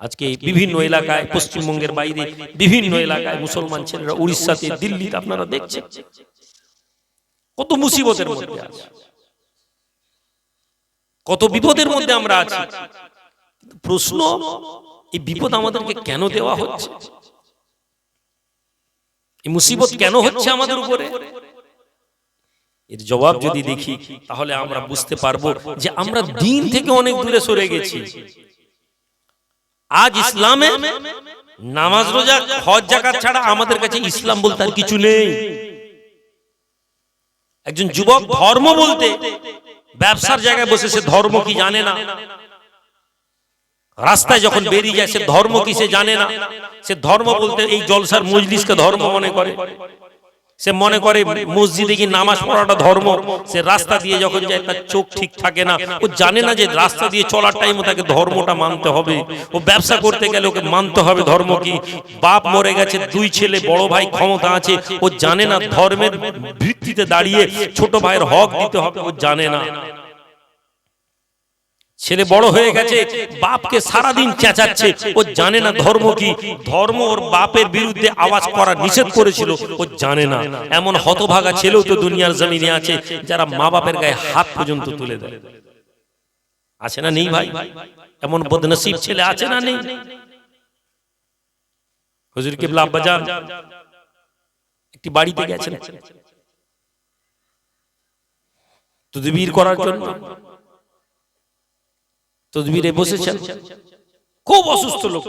আজকে বিভিন্ন এলাকায়, পশ্চিমবঙ্গের বাইরে বিভিন্ন এলাকায় মুসলমান ছেলেরা, উড়িষ্যাতে, দিল্লিতে আপনারা দেখছেন কত মুসিবতের মধ্যে আছে, কত বিপদের মধ্যে আমরা আছি। প্রশ্ন, এই বিপদ আমাদেরকে কেন দেওয়া হচ্ছে? এই মুসিবত কেন হচ্ছে আমাদের উপরে? এর জবাব যদি দেখি তাহলে আমরা বুঝতে পারবো যে আমরা দিন থেকে অনেক দূরে সরে গেছি। আজ ইসলামে নামাজ, রোজা, হজ, যাকাত ছাড়া আমাদের কাছে ইসলাম বলতে আর কিছু নেই। একজন যুবক ধর্ম বলতে ব্যবসার জায়গায় বসে সে ধর্ম কি জানে না, রাস্তায় যখন বেরিয়ে যায় সে ধর্ম কি সে জানে না। সে ধর্ম বলতে এই জলসার মজলিসকে ধর্ম মনে করে, সে মনে করে মসজিদে গিয়ে নামাজ পড়াটা ধর্ম। সে রাস্তা দিয়ে যখন যায় তার চোখ ঠিক থাকে না, ও জানে না যে রাস্তা দিয়ে চলার টাইমে তাকে ধর্মটা মানতে হবে। ও ব্যবসা করতে গেলে ওকে মানতে হবে ধর্ম কি। বাপ মরে গেছে, দুই ছেলে, বড় ভাই ক্ষমতা আছে, ও জানে না ধর্মের ভিত্তিতে দাঁড়িয়ে ছোট ভাইয়ের হক দিতে হবে, ও জানে না। ছেলে বড় হয়ে গেছে, বাপকে সারাদিন চেঁচাচ্ছে, ও জানে না ধর্ম কি। ধর্ম ওর বাপের বিরুদ্ধে আওয়াজ করা নিষেধ করেছিল, ও জানে না। এমন হতভাগা ছেলেও তো দুনিয়ার জমিনে আছে যারা মা বাপের গায়ে হাত পর্যন্ত তুলে দেয়। আছে না নেই ভাই? এমন বদনসিব ছেলে আছে না নেই? হুজুর কিবলা আব্বাজান একটি বাড়িতে গেছেন তদবির করার জন্য। তদবিরে বসেছেন, খুব অসুস্থ লোক।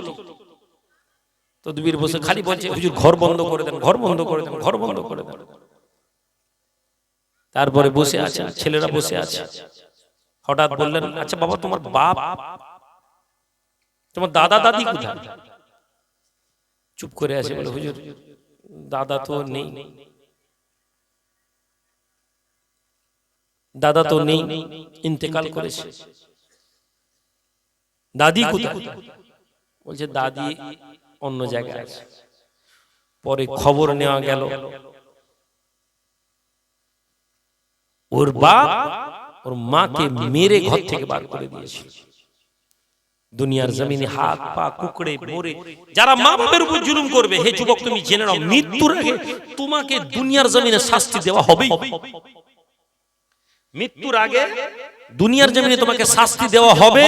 তদবির বসে খালি বলছে, হুজুর ঘর বন্ধ করে দেন, ঘর বন্ধ করে দেন, ঘর বন্ধ করে দেন। তারপরে বসে আছে, ছেলেরা বসে আছে। হঠাৎ বললেন, আচ্ছা বাবা, তোমার বাপ, তোমার দাদা দাদি কোথায়? চুপ করে আছে, বলে হুজুর দাদা তো নেই, দাদা তো নেই, ইন্তেকাল করেছে। দাদি কোথায়? বলছে দাদি অন্য জায়গায় আছে। পরে খবর নেওয়া গেল, ওর বাপ ওর মাকে মেরে ঘর থেকে বার করে দিয়েছে। দুনিয়ার জমিনে হাত পা কুকড়ে মরে যারা মা বাপের উপর জুলুম করবে, হে যুবক তুমি জেনে নাও, মৃত্যুর আগে তোমাকে দুনিয়ার জমিনে শাস্তি দেওয়া হবে। মৃত্যুর আগে দুনিয়ার জমিনে তোমাকে শাস্তি দেওয়া হবে।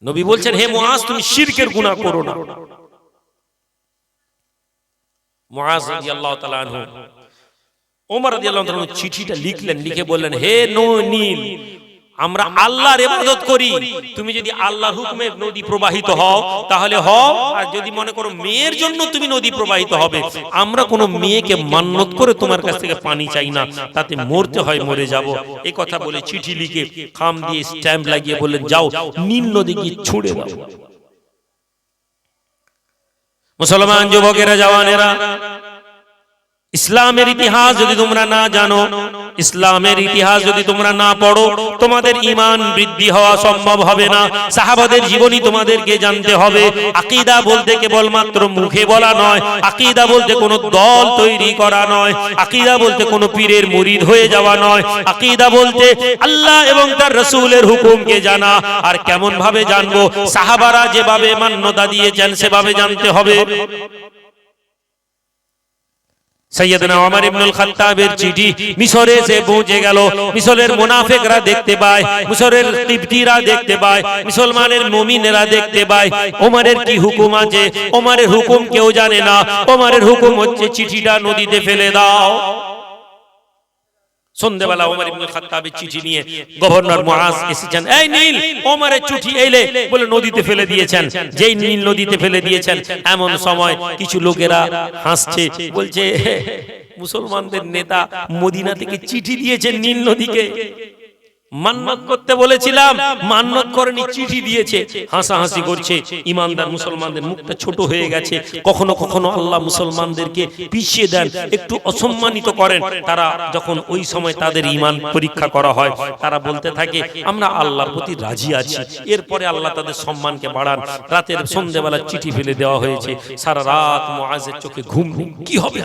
নবী বলছেন, হে মুআজ তুমি শিরকের গুনাহ করো না। মুআজ রাদিয়াল্লাহু তাআলা আনহু, ওমর রাদিয়াল্লাহু তাআলা চিঠিটা লিখলেন, লিখে বললেন, হে নীল, আমরা আল্লাহর ইবাদত করি, তুমি যদি আল্লাহর হুকুমে নদী প্রবাহিত হও তাহলে হও, আর যদি মনে করো মেয়ের জন্য তুমি নদী প্রবাহিত হবে, আমরা কোনো মেয়েকে মান্নত করে তোমার কাছ থেকে পানি চাই না, তাতে মরতে হয় মরে যাব। এই কথা বলে চিঠি লিখে খাম দিয়ে স্ট্যাম্প লাগিয়ে বললেন, যাও নীল নদী গিয়ে ছুঁড়ে দাও। মুসলমান যুবকেরা, জওয়ানেরা, ইসলামের ইতিহাস যদি তোমরা না জানো, ইসলামের ইতিহাস যদি তোমরা না পড়ো, তোমাদের ঈমান বৃদ্ধি হওয়া সম্ভব হবে না। সাহাবাদের জীবনী তোমাদেরকে জানতে হবে। আকীদা বলতে কেবলমাত্র মুখে বলা নয়, আকীদা বলতে কোনো দল তৈরি করা নয়, আকীদা বলতে কোনো পীরের মুরিদ হয়ে যাওয়া নয়। আকীদা বলতে আল্লাহ এবং তার রাসূলের হুকুমকে জানা। আর কেমন ভাবে জানবো? সাহাবারা যেভাবে মান্যতা দিয়েছেন সেভাবে জানতে হবে। সৈয়দনা ওমর ইবনুল খাত্তাবের চিঠি মিশরে এসে পৌঁছে গেল। মিশরের মুনাফিকরা দেখতে পায়, মিশরের কিবতীরা দেখতে পায়, মুসলমানের মুমিনেরা দেখতে পায় ওমরের কি হুকুম আছে। ওমরের হুকুম কেউ জানে না। ওমরের হুকুম হচ্ছে চিঠিটা নদীতে ফেলে দাও। সন্ধ্যাবেলা ওমর ইবনুল খাত্তাবের চিঠি নিয়ে গভর্নর মুআজ এসেছেন। এই নীল, ওমরের চিঠি এলে বলে নদীতে ফেলে দিয়েছেন। যেই নীল নদীতে ফেলে দিয়েছেন, এমন সময় কিছু লোকেরা হাসছে, বলছে মুসলমানদের নেতা মদিনা থেকে চিঠি দিয়েছেন নীল নদীকে। মান্নত করতে বলেছিলাম, মান্নত করেনি, চিঠি দিয়েছে। হাসাহাসি করছে। ইমানদার মুসলমানদের মুখটা ছোট হয়ে গেছে। কখনো কখনো আল্লাহ মুসলমানদেরকে পিছিয়ে দেন, একটু অসম্মানিত করেন। তারা যখন ওই সময় তাদের ঈমান পরীক্ষা করা হয়, তারা বলতে থাকে আমরা আল্লাহর প্রতি রাজি আছি। এরপরে আল্লাহ তাদের সম্মানকে বাড়ান। রাতের সন্ধ্যাবেলা চিঠি ফেলে দেওয়া হয়েছে। সারা রাত মুআজের চোখে ঘুম নেই। কি হবে?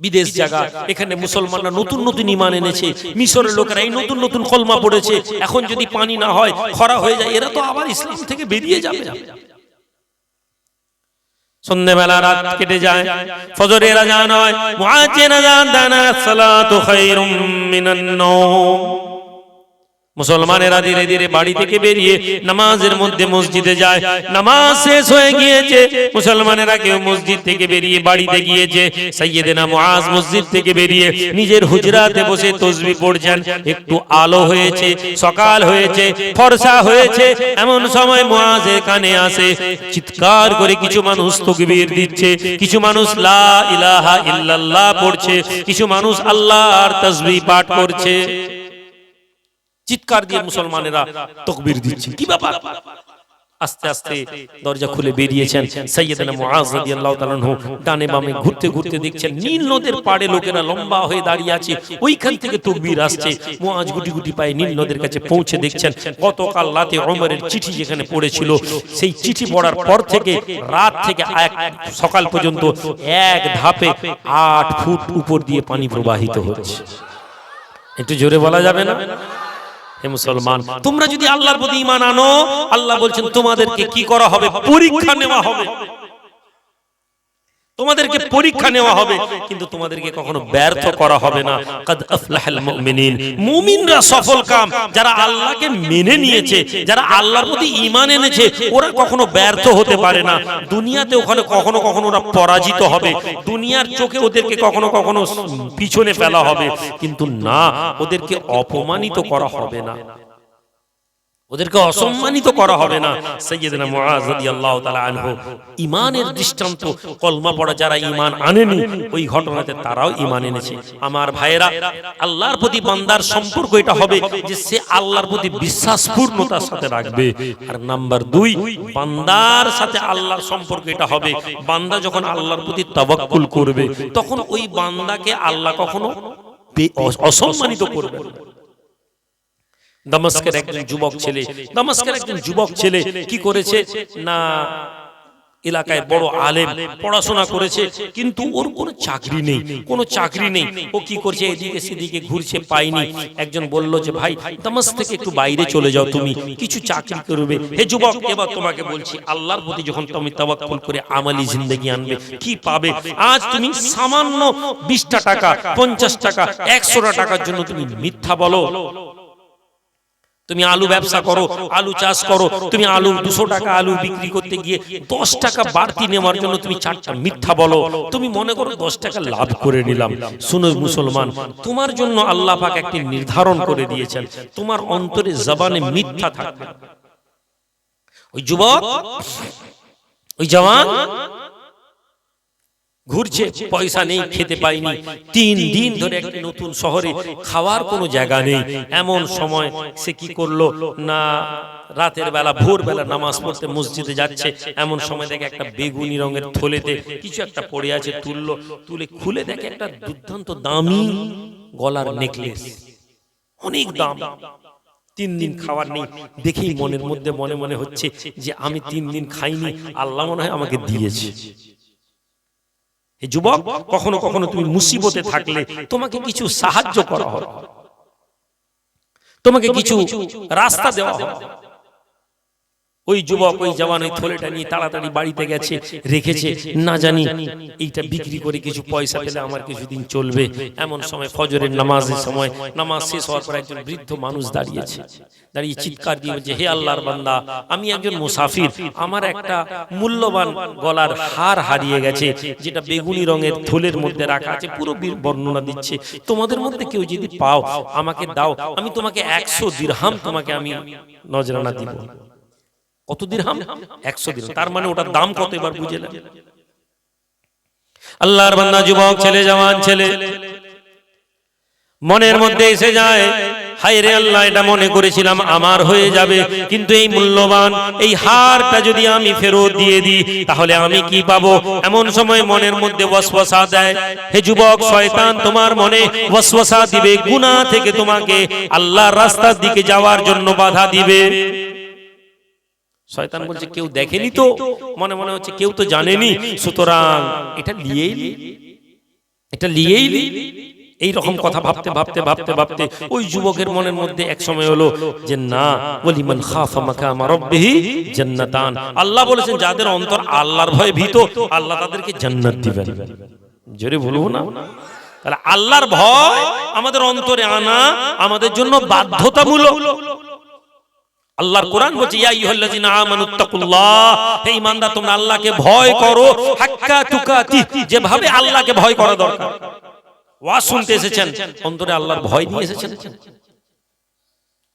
বিদেশ জায়গা, এখানে মুসলমানরা নতুন নতুন ঈমান এনেছে, মিশরের লোকেরা এই নতুন নতুন কলমা পড়েছে, এখন যদি পানি না হয়, খরা হয়ে যায়, এরা তো আবার ইসলাম থেকে বেরিয়ে যাবে। সন্ধ্যেবেলা রাত কেটে যায়, ফজরের আযান হয়, মুয়াজ্জিন আযান দেন, সালাতু খায়রুম মিনান নাওম। মুসলমানেরা ধীরে ধীরে বাড়ি থেকে বেরিয়ে নামাজের মধ্যে মসজিদে যায়। নামাজ শেষ হয়ে গিয়েছে, মুসলমানেরা কেউ মসজিদ থেকে বেরিয়ে বাড়িতে গিয়েছে। সাইয়েদেনা মুআজ মসজিদ থেকে বেরিয়ে নিজের হুজরাতে বসে তাসবিহ পড়ছেন। একটু আলো হয়েছে, সকাল হয়েছে, ফর্সা হয়েছে, এমন সময় মুআজের কানে আসে চিৎকার করে কিছু মানুষ তাকবীর দিচ্ছে, কিছু মানুষ লা ইলাহা ইল্লাল্লাহ পড়ছে, কিছু মানুষ আল্লাহর তাসবিহ পাঠ করছে। চিৎকার দিয়ে মুসলমানেরা তাকবীর দিচ্ছে। কি ব্যাপার? আস্তে আস্তে দরজা খুলে বেরিয়েছেন সাইয়েদনা মুআজ রাদিয়াল্লাহু তাআলা আনহু। ডানে বামে ঘুরতে ঘুরতে দেখছেন নীল নদের পাড়ে লোকেরা লম্বা হয়ে দাঁড়িয়ে আছে, ওইখান থেকে তাকবীর আসছে। মুআজ গুটি গুটি পায়ে নীল নদের কাছে পৌঁছে দেখছেন গতকাল রাতে ওমরের চিঠি যেখানে পড়েছিল, সেই চিঠি পড়ার পর থেকে রাত থেকে সকাল পর্যন্ত এক ধাপে 8 ফুট উপর দিয়ে পানি প্রবাহিত হচ্ছে। একটু জোরে বলা যাবে না? হে মুসলমান, তোমরা যদি আল্লাহর প্রতি ঈমান আনো, আল্লাহ বলছেন তোমাদেরকে কি করা হবে? পরীক্ষা নেওয়া হবে। তোমাদেরকে পরীক্ষা নেওয়া হবে, কিন্তু তোমাদেরকে কখনো ব্যর্থ করা হবে না। কাদ আফলাহাল মুমিনিন, মুমিনরা সফল কাম। যারা আল্লাহকে মেনে নিয়েছে, যারা আল্লাহর প্রতি ঈমান এনেছে, ওরা কখনো ব্যর্থ হতে পারে না। দুনিয়াতে ওখানে কখনো কখনো ওরা পরাজিত হবে, দুনিয়ার চোখে ওদেরকে কখনো কখনো পিছনে ফেলা হবে, কিন্তু না, ওদেরকে অপমানিত করা হবে না, ওদেরকে অসম্মানিত করা হবে না। সাইয়েদনা মুআজ রাদিয়াল্লাহু তাআলা আনহু ঈমানের দৃষ্টান্ত, কলমা পড়া যারা ঈমান আনেনি, ওই ঘটনাতে তারাও ঈমান এনেছে। আমার ভাইয়েরা, আল্লাহর প্রতি বান্দার সম্পর্ক এটা হবে যে সে আল্লাহর প্রতি বিশ্বাসপূর্ণতার সাথে রাখবে। আর নাম্বার 2, বান্দার সাথে আল্লাহর সম্পর্ক এটা হবে, বান্দা যখন আল্লাহর প্রতি তাওয়াক্কুল করবে, তখন ওই বান্দাকে আল্লাহ কখনো অসম্মানিত করবে না। দামেস্কের একজন যুবক ছেলে কি করেছে না, এলাকায় বড় আলেম, পড়াশোনা করেছে, কিন্তু ওর কোনো চাকরি নেই। ও কি করছে, এদিকে সেদিকে ঘুরছে, পায়নি। একজন বলল যে ভাই, দামেস্ক থেকে একটু বাইরে চলে যাও, তুমি কিছু চাকরি করবে। হে যুবক, এবার তোমাকে বলছি, আল্লাহর প্রতি যখন তুমি তাওয়াক্কুল করে আমালি জিন্দেগি আনবে, কি পাবে? আজ তুমি সামান্য 20টা টাকা, 50 টাকা, 100টা টাকার জন্য তুমি মিথ্যা বলো। তুমি আলু ব্যবসা করো, আলু চাষ করো, তুমি আলু 200 টাকা আলু বিক্রি করতে গিয়ে 10 টাকা বাড়তি নেওয়ার জন্য তুমি 4টা মিথ্যা বলো। তুমি মনে করো 10 টাকা লাভ করে নিলাম। শুনো মুসলমান, তোমার জন্য আল্লাহ পাক একটি নির্ধারণ করে দিয়েছেন, তোমার অন্তরে জবানে মিথ্যা থাকবে। ওই যুবক, ওই জওয়ান ঘুরছে, পয়সা নেই, খেতে পাইনি, 3 দিন ধরে একটা নতুন শহরে খাওয়ার কোনো জায়গা নেই। এমন সময় সে কি করলো না, রাতের বেলা ভোরবেলা নামাজ পড়তে মসজিদে যাচ্ছে, এমন সময় দেখে একটা বেগুনি রঙের থলেতে কিছু একটা পড়ে আছে, তুলে খুলে দেখে একটা দুর্দান্ত দামি গলার নেকলেস, অনেক দাম। 3 দিন খাওয়ার নেই, দেখেই মনের মধ্যে মনে হচ্ছে যে আমি 3 দিন খাইনি, আল্লাহ মনে হয় আমাকে দিয়েছে। যুবক, কখনো কখনো তুমি মুসিবতে থাকলে তোমাকে কিছু সাহায্য করা হবে, তোমাকে কিছু রাস্তা দেওয়া হবে। ওই যুবক, ওই জওয়ান ওই থলেটা নিয়ে তাড়াতাড়ি বাড়িতে গেছে, রেখেছে, না জানি এইটা বিক্রি করে কিছু পয়সা পেলে আমার কিছুদিন চলবে। এমন সময় ফজরের নামাজের সময়, নামাজ শেষ হওয়ার পর একজন বৃদ্ধ মানুষ দাঁড়িয়েছে, দাঁড়িয়ে চিৎকার দিয়ে বলছে, হে আল্লাহর বান্দা, আমি একজন মুসাফির, আমার একটা মূল্যবান গলার হার হারিয়ে গেছে, যেটা বেগুনি রঙের থলের মধ্যে রাখা আছে, পুরো বর্ণনা দিচ্ছে। তোমাদের মধ্যে কেউ যদি পাও আমাকে দাও, আমি তোমাকে 100 দিরহাম তোমাকে আমি নজরানা দিব। কত দিরহাম? 100 দিরহাম। তার মানে ওটার দাম কত এবার বুঝলেন? আল্লাহর বান্দা যুবক ছেলে, জওয়ান ছেলে, মনের মধ্যে এসে যায়, হায় রে আল্লাহ, এটা মনে করেছিলাম আমার হয়ে যাবে, কিন্তু এই মূল্যবান এই হারটা যদি আমি ফেরত দিয়ে দিই তাহলে আমি কি পাবো? এমন সময় মনের মধ্যে ওয়াসওয়াসা দেয়। হে যুবক, শয়তান তোমার মনে ওয়াসওয়াসা দিবে, গুনাহ থেকে তোমাকে আল্লাহর রাস্তার দিকে যাওয়ার জন্য বাধা দিবে। শয়তান বলছে, কেউ দেখেনি তো, মনে হচ্ছে কেউ তো জানেনি, সুতরাং এটা নিয়েই এটা লিয়েই এই রকম কথা ভাবতে ভাবতে ভাবতে ভাবতে ওই যুবকের মনের মধ্যে এক সময় হলো যে না, ওয়ালিমান খাফা মাকামা রাব্বিহি জান্নাতান, আল্লাহ বলেছেন যাদের অন্তর আল্লাহর ভয়ে ভীত আল্লাহ তাদেরকে জান্নাত দিবেন। জোরে বলবো না? তাহলে আল্লাহর ভয় আমাদের অন্তরে আনা আমাদের জন্য বাধ্যতামূলক। আল্লাহর কোরআন বলছে ইয়া আইয়ুহাল্লাযিনা আমানুত্তাকুল্লাহ, হে ঈমানদার তোমরা আল্লাহকে ভয় করো, হাক্কা তুকাতি, যেভাবে আল্লাহকে ভয় করা দরকার। ওয়াজ শুনতে এসেছেন, অন্তরে আল্লাহর ভয় নিয়ে এসেছেন।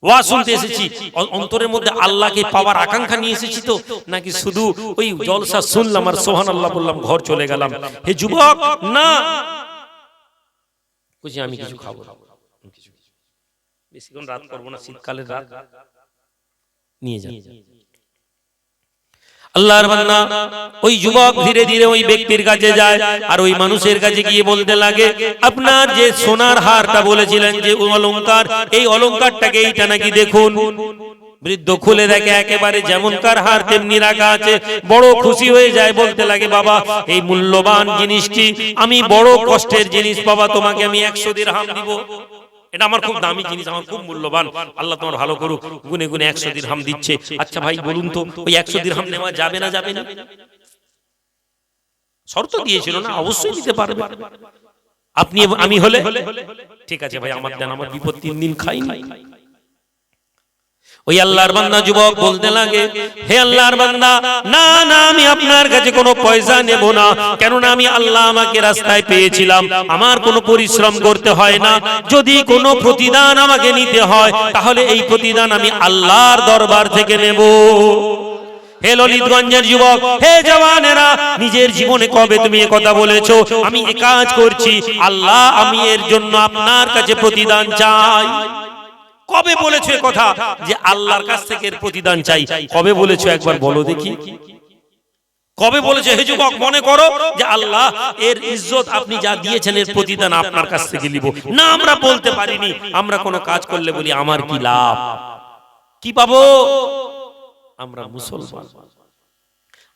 ওয়াজ শুনতে এসেছি, অন্তরের মধ্যে আল্লাহকে পাওয়ার আকাঙ্ক্ষা নিয়ে এসেছি তো, নাকি শুধু ওই জলসা শুনলাম আর সুবহানাল্লাহ বললাম ঘর চলে গেলাম? হে যুবক, না, বুঝি আমি কিছু খাবো, বেশিক্ষণ রাত করবো না, শীতকালের রাত, নিয়ে যান। আল্লাহর বান্দা ওই যুবক ধীরে ধীরে ওই ব্যক্তির কাছে যায় আর ওই মানুষের কাছে গিয়ে বলতে লাগে, আপনার যে সোনার হারটা বলেছিলেন যে অলংকার, এই অলংকারটাকে এইটা নাকি দেখুন। বৃদ্ধ খুলে দেখে একেবারে যেমনকার হার তেমনি রাখা আছে। বড় খুশি হয়ে যায়, বলতে লাগে বাবা এই মূল্যবান জিনিসটি আমি বড় কষ্টের জিনিস বাবা, তোমাকে আমি 100 দিরহাম দিব, এটা আমার খুব দামি জিনিস, আমার খুব মূল্যবান, আল্লাহ তোমার ভালো করুক। গুনে গুনে 100 দিরহাম দিচ্ছে। আচ্ছা ভাই বলুন তো ওই 100 দিরহাম নেওয়া যাবে না যাবে না? শর্ত দিয়েছিল না, অবশ্যই নিতে পারবে। আপনি আমি হলে ঠিক আছে ভাই আমার দেন, আমার বিপদ 3 দিন খাইনি। ওই আল্লাহর বান্দা যুবক বলতে লাগে, হে আল্লাহর বান্দা, না না আমি আপনার কাছে কোনো পয়সা নেব না, কেননা আমি আল্লাহ আমাকে রাস্তায় পেয়েছিলাম, আমার কোনো পরিশ্রম করতে হয় না। যদি কোনো প্রতিদান আমাকে নিতে হয় তাহলে এই প্রতিদান আমি আল্লাহর দরবার থেকে নেব। হে ললিতগঞ্জের যুবক, হে জওয়ানেরা, নিজের জীবনে কবে তুমি এ কথা বলেছো আমি এ কাজ করছি আল্লাহ, আমি এর জন্য আপনার কাছে প্রতিদান চাই? কবে বলেছো এ কথা যে আল্লাহর কাছ থেকে এর প্রতিদান চাই? কবে বলেছো একবার বলো দেখি, কবে বলেছো? হে যুবক মনে করো যে আল্লাহ এর ইজ্জত আপনি যা দিয়েছেন এর প্রতিদান আপনার কাছ থেকে নিব না। আমরা বলতে পারিনি, আমরা কোনো কাজ করলে বলি আমার কি লাভ, কি পাবো? আমরা মুসলমান,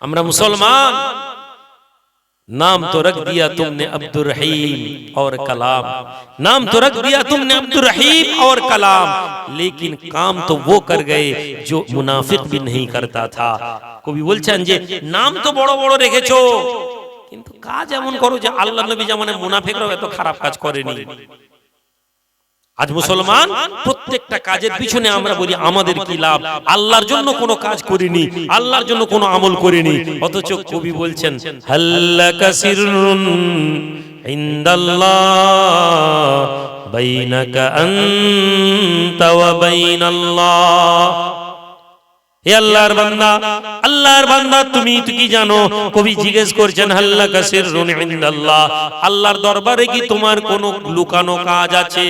আমরা মুসলমান। नाम तो रख दिया तुमने अब्दुर रहीम और कलाम, नाम तो रख दिया तुमने अब्दुर रहीम और कलाम, लेकिन काम तो वो कर गए जो मुनाफिक भी नहीं करता था। কবি বলছেন যে নাম তো বড় বড় রেখেছো কিন্তু কাজ এমন করো যে আল্লাহর নবী জামানায় মুনাফিকরাও এত খারাপ কাজ করেনি। আজ মুসলমান প্রত্যেকটা কাজের পিছনে আমরা বলি আমাদের কি লাভ, আল্লাহর জন্য কোনো কাজ করিনি, আল্লাহর জন্য কোনো আমল করিনি। অথচ কবি বলছেন হাল্লাকা সিররুন ইনদাল্লাহ বাইনাকা আনতা ওয়া বাইনাল্লাহ। হে আল্লাহর বান্দা, আল্লাহর বান্দা তুমি কি জানো? কবি জিজ্ঞেস করছেন হাল্লাকা সিররুন ইনদাল্লাহ, আল্লাহর দরবারে কি তোমার কোনো লুকানো কাজ আছে?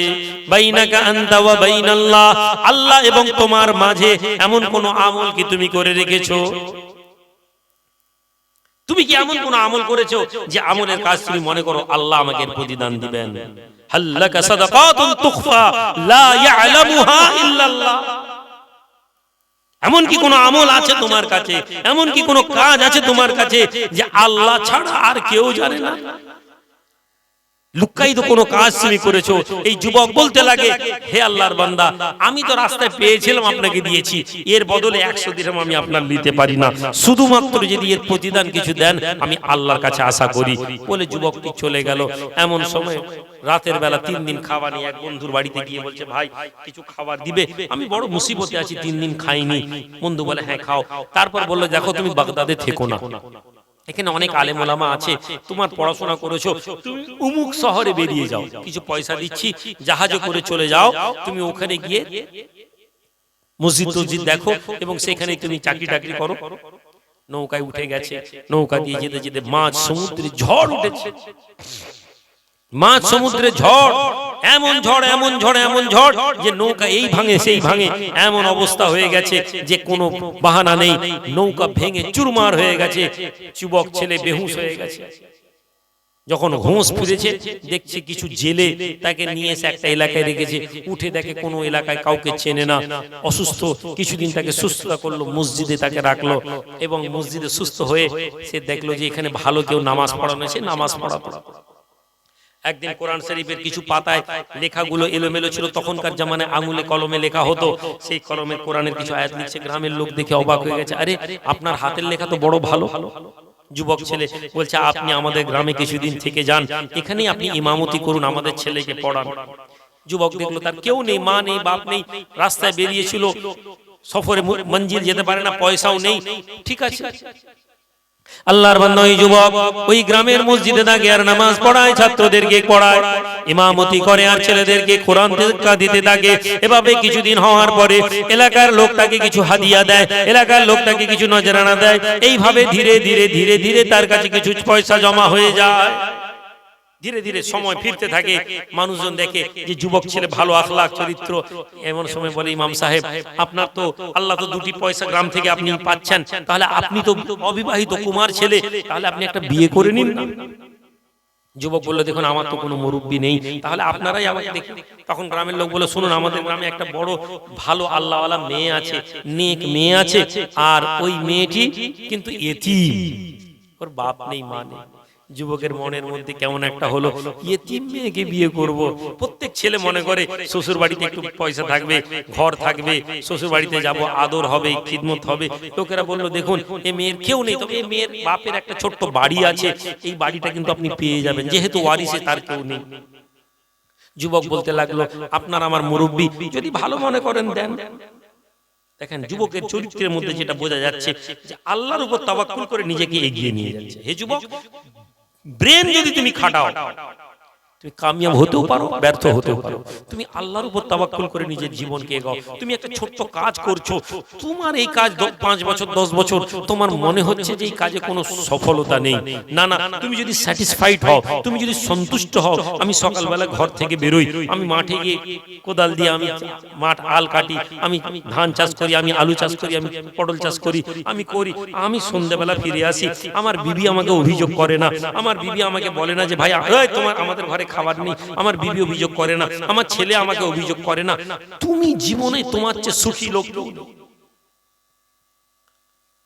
বাইনাকা আনতা ওয়া বাইনাল্লাহ, আল্লাহ এবং তোমার মাঝে এমন কোন আমল কি তুমি করে রেখেছো? তুমি কি এমন কোন আমল করেছো যে আমলের কাজ তুমি মনে করো আল্লাহ আমাকে প্রতিদান দিবেন? হাল্লাকা সাদাকাতুন তুখফা লা ইয়ালামুহা ইল্লাল্লাহ, এমন কি কোন আমল আছে তোমার কাছে, এমন কি কোন কাজ আছে তোমার কাছে যে আল্লাহ ছাড়া আর কেউ জানে না? লুকায়িত কোনো কাজ তুমি করেছো? এই যুবক বলতে লাগে হে আল্লাহর বান্দা, আমি তো রাস্তায় পেয়েছিলাম আপনাকে দিয়েছি, এর বদলে 100 দিরহাম আমি আপনার নিতে পারি না, শুধুমাত্র যদি এর প্রতিদান কিছু দেন আমি আল্লাহর কাছে আশা করি। বলে যুবকটি চলে গেল। এমন সময় রাতের বেলা 3 দিন খাবার নিয়ে এক বন্ধুর বাড়িতে গিয়ে বলছে ভাই কিছু খাবার দিবে, আমি বড় মুসিবতে আছি, 3 দিন খাইনি। বন্ধু বলে হ্যাঁ খাও। তারপর বললো দেখো তুমি বাগদাদে থেকো না, এখানে অনেক আলেম ওলামা আছে, তোমার পড়াশোনা করেছো, তুমি উমুক শহরে বেরিয়ে যাও, কিছু পয়সা দিচ্ছি, জাহাজে করে চলে যাও, তুমি ওখানে গিয়ে মসজিদ টসজিদ দেখো এবং সেখানে তুমি চাকরি টাকরি করো। নৌকায় উঠে গেছে, নৌকা দিয়ে যেতে যেতে মাঝ সমুদ্রে ঝড় উঠেছে, মাঝ সমুদ্রে ঝড়, এমন ঝড় এমন ঝড় এমন ঝড় যে নৌকা এই ভাঙে সেই ভাঙে, এমন অবস্থা হয়ে গেছে যে কোনো বাহানা নেই, নৌকা ভেঙে চুরমার হয়ে গেছে, যুবক ছেলে বেহুশ হয়ে গেছে। যখন হোঁশ ফিরেছে দেখছে কিছু জেলে তাকে নিয়ে এসে একটা এলাকায় রেখেছে, উঠে দেখে কোনো এলাকায় কাউকে চেনে না, অসুস্থ, কিছুদিন তাকে সুস্থতা করলো, মসজিদে তাকে রাখলো এবং মসজিদে সুস্থ হয়ে সে দেখলো যে এখানে ভালো কেউ নামাজ পড়ানো, সে নামাজ পড়াতো। একদিন কোরআন শরীফের কিছু পাতায় লেখাগুলো এলোমেলো ছিল, তখনকার জামানায় আঙুলে কলমে লেখা হতো, সেই কলমের কোরআনের কিছু আয়াত লিখছে। গ্রামের লোক দেখে অবাক হয়ে গেছে, আরে আপনার হাতের লেখা তো বড় ভালো। যুবক ছেলে বলছে, আপনি আমাদের গ্রামে কিছুদিন থেকে যান, এখানেই আপনি ইমামতি করুন, আমাদের ছেলেকে পড়ান। যুবক দেখলো তার কেউ নেই, মা নেই, বাপ নেই, রাস্তায় বেরিয়েছিল, সফরে মঞ্জিল যেতে পারে না, পয়সাও নেই। ঠিক আছে, আল্লাহর বান্দা ওই যুবক ওই গ্রামের মসজিদে দাঁড়িয়ে আর নামাজ পড়ায়, ছাত্রদেরকে পড়ায়, ইমামতি করে আর ছেলেদেরকে কোরআন শিক্ষা দিতে থাকে। এভাবে কিছুদিন হওয়ার পরে এলাকার লোক তাকে কিছু হাদিয়া দেয়, এলাকার লোক তাকে কিছু নজরানা দেয়। এইভাবে ধীরে ধীরে ধীরে ধীরে তার কাছে কিছু পয়সা জমা হয়ে যায়। ধীরে ধীরে সময় ফিরতে থাকে, মানুষজন দেখে যে যুবক ছেলে ভালো আখলাক চরিত্র। এমন সময় বলে, ইমাম সাহেব আপনার তো আল্লাহ তো দুটি পয়সা গ্রাম থেকে আপনি পাচ্ছেন, তাহলে আপনি তো অবিবাহিত কুমার ছেলে, তাহলে আপনি একটা বিয়ে করে নিন না। যুবক বলল, দেখুন আমার তো কোনো মুরব্বি নেই, তাহলে আপনারাই আমাকে দেখুন। তখন গ্রামের লোক বলে, শুনুন আমাদের গ্রামে একটা বড় ভালো আল্লাহওয়ালা মেয়ে আছে, নেক মেয়ে আছে, আর ওই মেয়েটি কিন্তু এতিম, ওর বাপ নেই মা নেই। যুবকের মনের মধ্যে কেমন একটা হলো, এতিম মেয়েকে বিয়ে করব। প্রত্যেক ছেলে মনে করে শ্বশুর বাড়িতে একটু পয়সা থাকবে, ঘর থাকবে, শ্বশুর বাড়িতে যাব, আদর হবে, খিদমত হবে। লোকেরা বললো, দেখুন এ মেয়ের কেউ নেই, তবে এই মেয়ের বাপের একটা ছোট্ট বাড়ি আছে, এই বাড়িটা কিন্তু আপনি পেয়ে যাবেন, যেহেতু ওয়ারিসে তার কেউ নেই। যুবক বলতে লাগলো, আপনার আমার মুরব্বি, যদি ভালো মনে করেন দেন। দেখেন যুবকের চরিত্রের মধ্যে যেটা বোঝা যাচ্ছে যে আল্লাহর উপর তাওয়াক্কুল করে নিজেকে এগিয়ে নিয়ে যাচ্ছে। হে যুবক, ব্রেন যদি তুমি খাটাও, তুমি কামিয়াব হতেও পারো, ব্যর্থ হতেও পারো। তুমি আল্লাহর উপর তাওয়াক্কুল করে নিজের জীবনকে এগাও। তুমি একটা ছোট্ট কাজ করছো, তোমার এই কাজ 5 বছর 10 বছর তোমার মনে হচ্ছে যে এই কাজে কোনো সফলতা নেই, না না, তুমি যদি স্যাটিসফাইড হও, তুমি যদি সন্তুষ্ট হও, আমি সকালবেলা ঘর থেকে বেরোই, আমি মাঠে গিয়ে কোদাল দিয়ে আমি মাঠ আল কাটি, আমি ধান চাষ করি, আমি আলু চাষ করি, আমি পটল চাষ করি, আমি সন্ধ্যাবেলা ফিরে আসি, আমার বিবি আমাকে অভিযোগ করে না, আমার বিবি আমাকে বলে না যে ভাই তোমার আমাদের ঘরে খাবার নেই, আমার বিবি অভিযোগ করে না, আমার ছেলে আমাকে অভিযোগ করে না। তুমি জীবনে তোমার চেয়ে সুখী লোক নেই।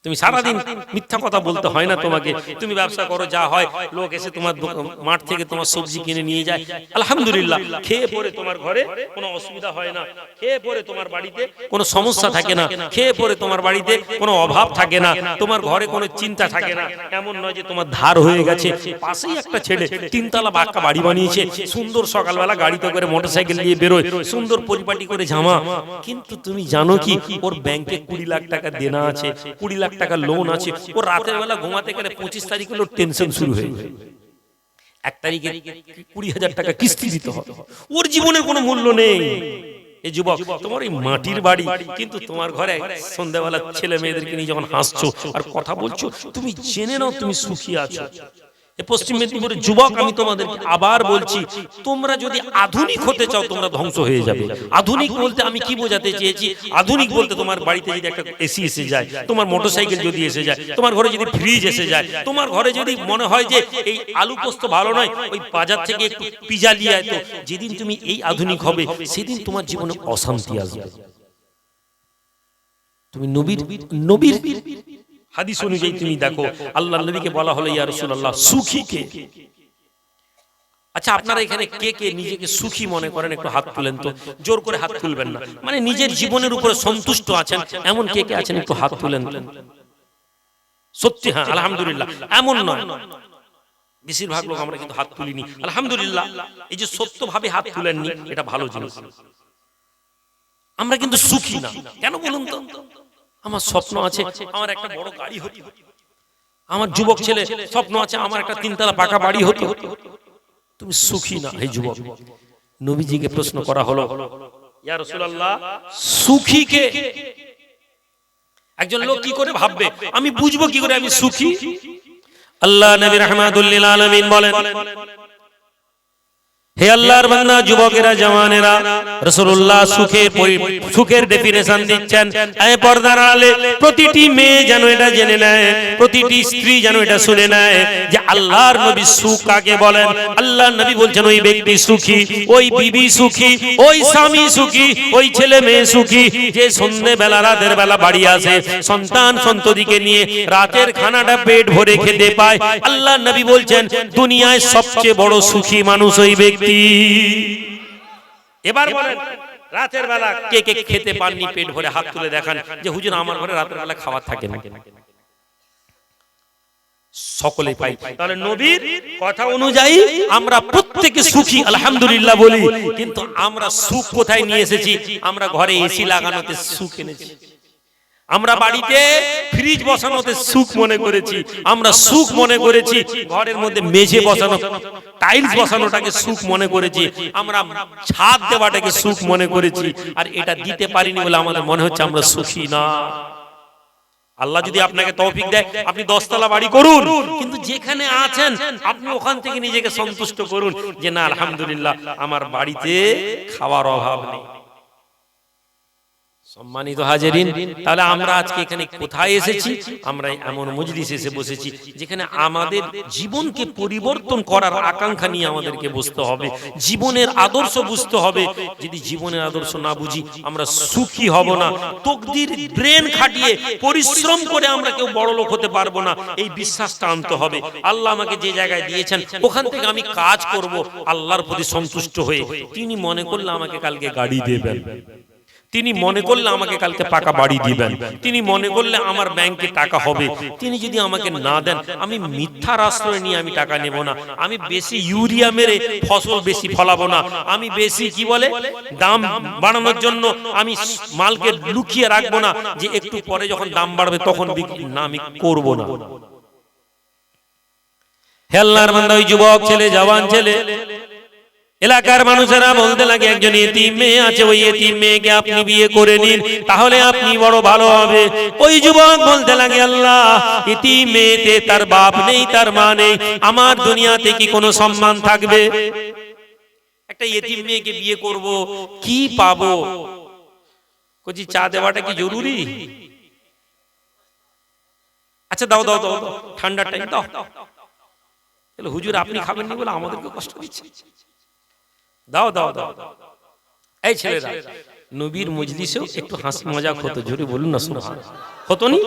তুমি সারাদিন মিথ্যা কথা বলতে হয় না তোমাকে, তুমি ব্যবসা করো, যা হয় লোক এসে তোমার মাঠ থেকে তোমার সবজি কিনে নিয়ে যায়, আলহামদুলিল্লাহ, খেয়ে পরে তোমার ঘরে কোনো অসুবিধা হয় না, খেয়ে পরে তোমার বাড়িতে কোনো সমস্যা থাকে না, খেয়ে পরে তোমার বাড়িতে কোনো অভাব থাকে না, তোমার ঘরে কোনো চিন্তা থাকে না। এমন নয় যে তোমার ধার হয়ে গেছে। পাশেই একটা ছেলে 3 তলা পাকা বাড়ি বানিয়েছে, সুন্দর, সকালবেলা গাড়িতে করে মোটরসাইকেল নিয়ে বেরোয়, সুন্দর পরিপাটি করে জামা, কিন্তু তুমি জানো কি ওর ব্যাংকে 20 লাখ টাকা দেনা আছে, 20 লাখ টাকা লোন আছে, ও রাতের বেলা ঘুমাতে গেলে 25 তারিখে ওর টেনশন শুরু হয়ে যায়, 1 তারিখে 20,000 টাকা কিস্তি দিতে হবে, ওর জীবনের কোনো মূল্য নেই। এই যুবক, তোমার এই মাটির বাড়ি, কিন্তু তোমার ঘরে সন্ধ্যাবেলা ছেলে মেয়েদেরকে নিয়ে যখন হাসছো আর কথা বলছো, তুমি জেনে নাও তুমি সুখী আছো। পশ্চিম মেদিনীপুরের যুবক, আমি তোমাদেরকে আবার বলছি, তোমরা যদি আধুনিক হতে চাও তোমরা ধ্বংস হয়ে যাবে। আধুনিক বলতে আমি কি বোঝাতে চেয়েছি? আধুনিক বলতে তোমার বাড়িতে যদি একটা এসি এসে যায়, তোমার মোটরসাইকেল যদি এসে যায়, তোমার ঘরে যদি ফ্রিজ এসে যায়, তোমার ঘরে যদি মনে হয় যে এই আলু পোস্ত ভালো নয়, ওই বাজার থেকে একটু পিজা নিয়ে আয়, তো যেদিন তুমি এই আধুনিক হবে সেদিন তোমার জীবনে অশান্তি আসবে। তুমি নবীর হাদিস অনুযায়ী তুমি দেখো, আল্লাহর নবীকে বলা হলো, ইয়া রাসূলুল্লাহ, সুখী কে? আচ্ছা, আপনারা এখানে কে কে নিজেকে সুখী মনে করেন? একটু হাত তুলেন তো, জোর করে হাত তুলবেন না, মানে নিজের জীবনের উপরে সন্তুষ্ট আছেন এমন কে কে আছেন? একটু হাত তুলেন। সত্যি, হ্যাঁ, আলহামদুলিল্লাহ, এমন নয়, বেশিরভাগ লোক আমরা কিন্তু হাত তুলিনি, আলহামদুলিল্লাহ। এই যে সত্যভাবে হাত তুলেননি, এটা ভালো জিনিস। আমরা কিন্তু সুখী না, কেন বলুন তো? আমার স্বপ্ন আছে আমার একটা বড় গাড়ি হতো, আমার যুবক ছেলে স্বপ্ন আছে আমার একটা 3 তলা পাকা বাড়ি হতো। তুমি সুখী না। হে যুবক, নবীজিকে প্রশ্ন করা হলো, ইয়া রাসূলুল্লাহ, সুখী কে? একজন লোক কি করে ভাববে, আমি বুঝবো কি করে আমি সুখী? আল্লাহ নবী রাহমাতুল লিল আলামিন বলেন, হে আল্লাহর বান্দা, যুবকেরা, জওয়ানেরা, রাসূলুল্লাহ সুখের ডেফিনেশন দিচ্ছেন। এই পর্দার আড়ালে প্রতিটি মেয়ে যেন এটা জেনে নেয়, প্রতিটি স্ত্রী যেন এটা শুনে নেয় যে আল্লাহর নবী সুখ কাকে বলেন। আল্লাহর নবী বলছেন ওই ব্যক্তি সুখী, ওই বিবি সুখী, ওই স্বামী সুখী, ওই ছেলে মেয়ে সুখী যে সন্ধ্যেবেলা রাতের বেলা বাড়ি আসে সন্তান সন্ততিকে নিয়ে রাতের খানাটা পেট ভরে খেতে পায়। আল্লাহর নবী বলছেন দুনিয়ায় সবচেয়ে বড় সুখী মানুষ ওই ব্যক্তি। এবার বলেন রাতের বেলা কে কে খেতে পাননি পেট ভরে? হাত তুলে দেখান যে হুজুর আমার ঘরে রাতের বেলা খাবার থাকে না। সকলেই পাই। তাহলে নবীর কথা অনুযায়ী আমরা প্রত্যেকে সুখী আলহামদুলিল্লাহ বলি, কিন্তু আমরা সুখ কোথায় নিয়ে এসেছি? আমরা ঘরে এসি লাগানোতে সুখ এনেছি, আমরা বাড়িতে ফ্রিজ বসানোতে সুখ মনে করেছি, আমরা সুখ মনে করেছি ঘরের মধ্যে মেঝে বসানো, টাইলস বসানোটাকে সুখ মনে করেছি, আমরা ছাদ দেওয়াটাকে সুখ মনে করেছি। আর এটা দিতে পারিনি বলে আমাদের মনে হচ্ছে আমরা সুখী না। আল্লাহ যদি আপনাকে তৌফিক দেয় আপনি 10 তলা বাড়ি করুন, কিন্তু যেখানে আছেন আপনি ওখান থেকে নিজেকে সন্তুষ্ট করুন যে না আলহামদুলিল্লাহ আমার বাড়িতে খাওয়ার অভাব নেই। সম্মানিত হাজিরিন, তাহলে আমরা আজকে এখানে কোথায় এসেছি? আমরা এমন মজলিসে এসে বসেছি যেখানে আমাদের জীবনকে পরিবর্তন করার আকাঙ্ক্ষা নিয়ে আমাদেরকে বসতে হবে, জীবনের আদর্শ বুঝতে হবে। যদি জীবনের আদর্শ না বুঝি আমরা সুখী হব না। তকদির ব্রেন খাটিয়ে পরিশ্রম করে আমরা কেউ বড় লোক হতে পারবো না, এই বিশ্বাসটা আনতে হবে। আল্লাহ আমাকে যে জায়গায় দিয়েছেন ওখান থেকে আমি কাজ করব আল্লাহর প্রতি সন্তুষ্ট হয়ে। তিনি মনে করলে আমাকে কালকে গাড়ি দেবেন, তিনি মনে করলে আমাকে কালকে পাকা বাড়ি দিবেন, তিনি মনে করলে আমার ব্যাংকে টাকা হবে। তিনি যদি আমাকে না দেন আমি মিথ্যার আশ্রয় নিয়ে আমি টাকা নেব না, আমি বেশি ইউরিয়া মেরে ফসল বেশি ফলাবো না, আমি বেশি কি বলে দাম বাড়ানোর জন্য আমি মালকে লুকিয়ে রাখবো না যে একটু পরে যখন দাম বাড়বে তখন বিক্রি না, আমি করব না। হে আল্লাহর বান্দা, ওই যুবক ছেলে, জওয়ান ছেলে, এলাকার মানুষেরা বলতে লাগে একজন এতিম মেয়ে আছে, ওই এতিম মেয়েকে আপনি বিয়ে করে নিন তাহলে আপনি বড় ভালো হবে। ওই যুবক বলতে লাগে আল্লাহ এতিম মেয়েতে তার বাপ নেই, তার মা নেই, আমার দুনিয়াতে কি কোনো সম্মান থাকবে? একটা এতিম মেয়েকে বিয়ে করব কি পাবো? কচি চা দেওয়াটা কি জরুরি? আচ্ছা দাও দাও দাও, ঠান্ডার টাইম দাও। হুজুর আপনি খাবেন না বলে আমাদেরকে কষ্ট দিচ্ছে, দাও দাও দাও। এই ছেলেরা, নবীর মজলিসেও একটু হাসি মজাক হতো, জোরে বলুন না সুবহানাল্লাহ, হতো নি?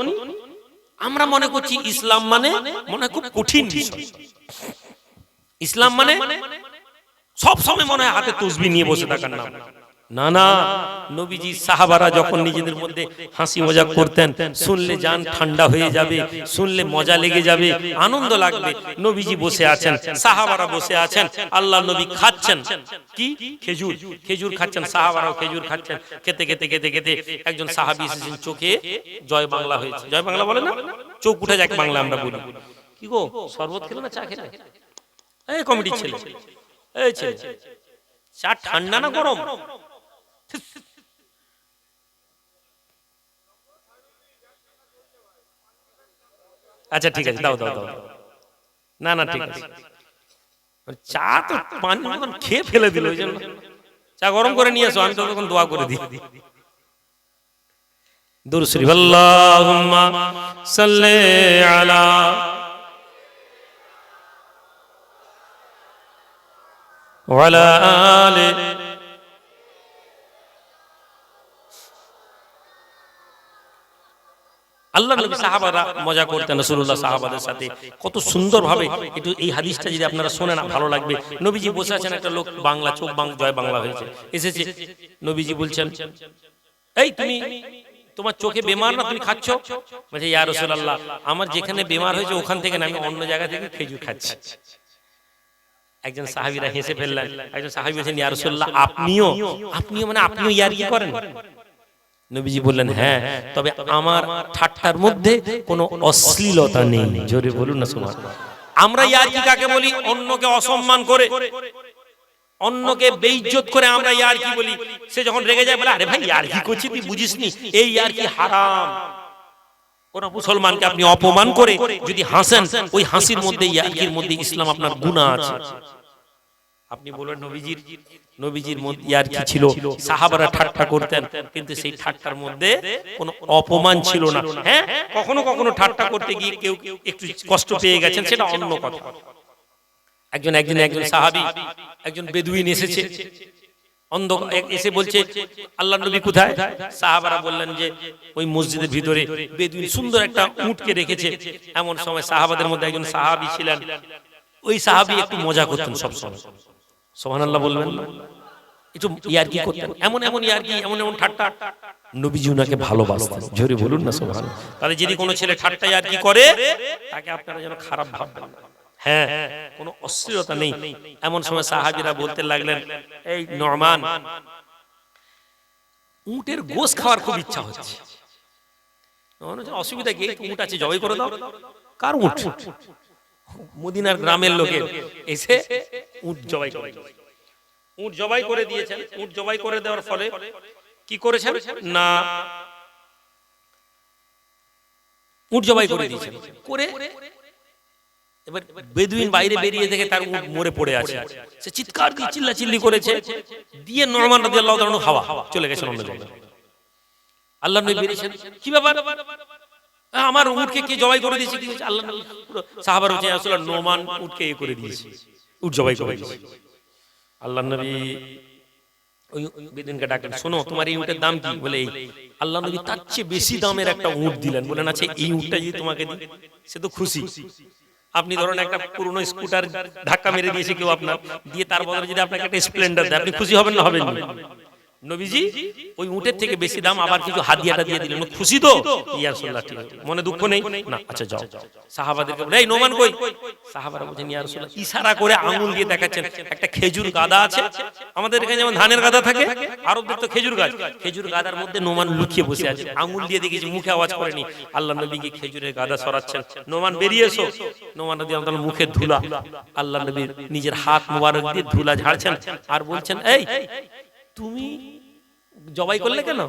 আমরা মনে করছি ইসলাম মানে মনে হয় খুব কঠিন বিষয়, ইসলাম মানে সব সময় মনে হয় হাতে তাসবিহ নিয়ে বসে থাকার নাম। না না, নবীজি সাহাবারা যখন নিজেদের মধ্যে হাসি মজাক করতেন, শুনলে জান ঠান্ডা হয়ে যাবে, শুনলে মজা লেগে যাবে, আনন্দ লাগবে। নবীজি বসে আছেন, সাহাবারা বসে আছেন, আল্লাহ নবী খাচ্ছেন কি খেজুর, খেজুর খাচ্ছেন, সাহাবারাও খেজুর খাচ্ছেন। খেতে খেতে খেতে খেতে একজন সাহাবী এসেছেন, চোখে জয় বাংলা হয়েছে। জয় বাংলা বলে না, চোখ উঠে যায় বাংলা আমরা বলি। কি গো শরবত খেলে না চা খেলে? এই কমিটির ছেলে, এই ছেলে, চা ঠান্ডা না গরম? আচ্ছা ঠিক আছে, দাও দাও দাও। না না ঠিক আছে, চা তো পানি মতন খেয়ে ফেলে দিল, ওই জন্য চা গরম করে নিয়ে আসো, আমি তো তখন দোয়া করে দিই। দুরূদ শরীফ, আল্লাহুম্মা সাল্লি আলা ওয়া আলা আলি। আল্লাহ নবী সাহাবারা মজা করতেন রাসূলুল্লাহ সাহাবাদের সাথে, কত সুন্দর ভাবে। একটু এই হাদিসটা যদি আপনারা শুনেন ভালো লাগবে। নবীজি বসে আছেন, একটা লোক বাংলা চোখ জয় বাংলা হয়েছে এসেছে, নবীজি বলছেন এই তুমি তোমার চোখে বেমার না, তুমি খাচ্ছ? বলছে ইয়া রাসূলুল্লাহ আমার যেখানে বেমার হয়েছে ওখান থেকে না, আমি অন্য জায়গা থেকে খেজুর খাচ্ছি। একজন সাহাবীরা হেসে ফেললেন, একজন সাহাবী বলেন ইয়া রাসূলুল্লাহ আপনিও মানে আপনিও ইয়ারকি করেন? নবীজি বললেন হ্যাঁ, তবে আমার ঠাট্টার মধ্যে কোনো অশ্লীলতা নেই। জোরে বলুন না সুবহানাল্লাহ। আমরা ইয়ারকি কাকে বলি? অন্যকে অসম্মান করে, অন্যকে বেইজ্জত করে আমরা ইয়ারকি বলি। সে যখন রেগে যায় বলে আরে ভাই ইয়ারকি করছি, তুই বুঝিসনি এই ইয়ারকি হারাম। কোন মুসলমানকে আপনি অপমান করে যদি হাসেন, ওই হাসির মধ্যে ইয়ারকির মধ্যে ইসলাম আপনার গুনাহ আছে। আপনি বলবেন নবীজির মধ্যে আর কি ছিল, সাহাবারা ঠাট্টা করতেন, কিন্তু সেই ঠাট্টার মধ্যে কোনো অপমান ছিল না। হ্যাঁ, কখনো কখনো ঠাট্টা করতে গিয়ে কেউ একটু কষ্ট পেয়ে গেছেন, সেটা অন্য কথা। একজন সাহাবী, একজন বেদুইন এসেছে, এসে বলছে আল্লাহর নবী কোথায়? সাহাবারা বললেন যে ওই মসজিদের ভিতরে বেদুইন সুন্দর একটা উটকে রেখেছে। এমন সময় সাহাবাদের মধ্যে একজন সাহাবী ছিলেন, ওই সাহাবী একটু মজা করতেন সব সময়, সুবহানাল্লাহ বলবেন না, একটু ইয়ারকি করতেন, এমন ইয়ারকি, এমন ঠাট্টা। নবীজি উনাকে ভালোবাসতেন, জোরে বলুন না সুবহানাল্লাহ। তাহলে যদি কোনো ছেলে ঠাট্টা ইয়ারকি করে, তাকে আপনারা যেন খারাপ ভাববেন না। হ্যাঁ, কোনো অশ্লীলতা নেই। এমন সময় সাহাবীরা বলতে লাগলেন, এই নরমান, উটের গোশত খাওয়ার খুব ইচ্ছা হচ্ছে। অসুবিধা কি, উট আছে, জবাই করে দাও। কার উট? মদিনার গ্রামের লোকের এসে উট জবাই করে, উট জবাই করে দিয়েছেন। উট জবাই করে দেওয়ার ফলে কি করেছেন না, উট জবাই করে দিয়েছেন, করে এবার বেদুইন বাইরে বেরিয়ে দেখে তার উট মরে পড়ে আছে। সে চিৎকার দিয়ে চিল্লাচিল্লি করেছে, দিয়ে নরমান রাদিয়াল্লাহু তাআলা আনহু হাওয়া চলে গেছেন অন্য জায়গায়। আল্লাহর নবী বেরিয়েছেন, কি ব্যাপার, আমার উটকে কে জবাই করে দিয়েছে? কি হয়েছে? আল্লাহর নবী সাহাবারা বলছেন, আসলে নোমান উটকে এ করে দিয়েছে, উট জবাই করে দিয়েছে। আল্লাহর নবী ওই বেদুইনকে ডাকলেন, শোনো, তোমার এই উটের দাম কি? বলে এই। আল্লাহর নবী তার চেয়ে বেশি দামের একটা উট দিলেন, বলেন আচ্ছা এই উটটা যদি তোমাকে দিই, সে তো খুশি। আপনি ধরেন একটা পুরনো স্কুটার ধাক্কা মেরে দিয়েছে কেউ আপনার, দিয়ে তার বদলে যদি আপনাকে একটা স্প্লেন্ডার দেয়, আপনি খুশি হবেন না হবেন না? নবীজি ওই উটের থেকে বেশি দাম আবার কিছু হাদিয়াটা দিয়ে দিলেন, খুশি তো? ইয়া রাসূলুল্লাহ, ঠিক আছে, মনে দুঃখ নেই না? আচ্ছা যাও। সাহাবাদেরকে বলে, এই নোমান কই? সাহাবারা বলেন, ইয়া রাসূলুল্লাহ, ইশারা করে আঙ্গুল দিয়ে দেখাচ্ছেন একটা খেজুর গাদা আছে, আমাদের এখানে যেমন ধানের গাদা থাকে, আরবদের তো খেজুর গাছ, খেজুর গাদার মধ্যে নোমান লুকিয়ে বসে আছে, আঙ্গুল দিয়ে দেখেছি, মুখে আওয়াজ করেনি। আল্লাহর নবীকে খেজুরের গাদা সরাচ্ছেন, নোমান বেরিয়ে এসো। নোমান রাদিয়াল্লাহু তাআলা মুখে ধুলা, আল্লাহর নবী নিজের হাত মোবারক দিয়ে ধুলা ঝাড়ছেন, আর বলছেন, এই তুমি জবাই করলে কেন?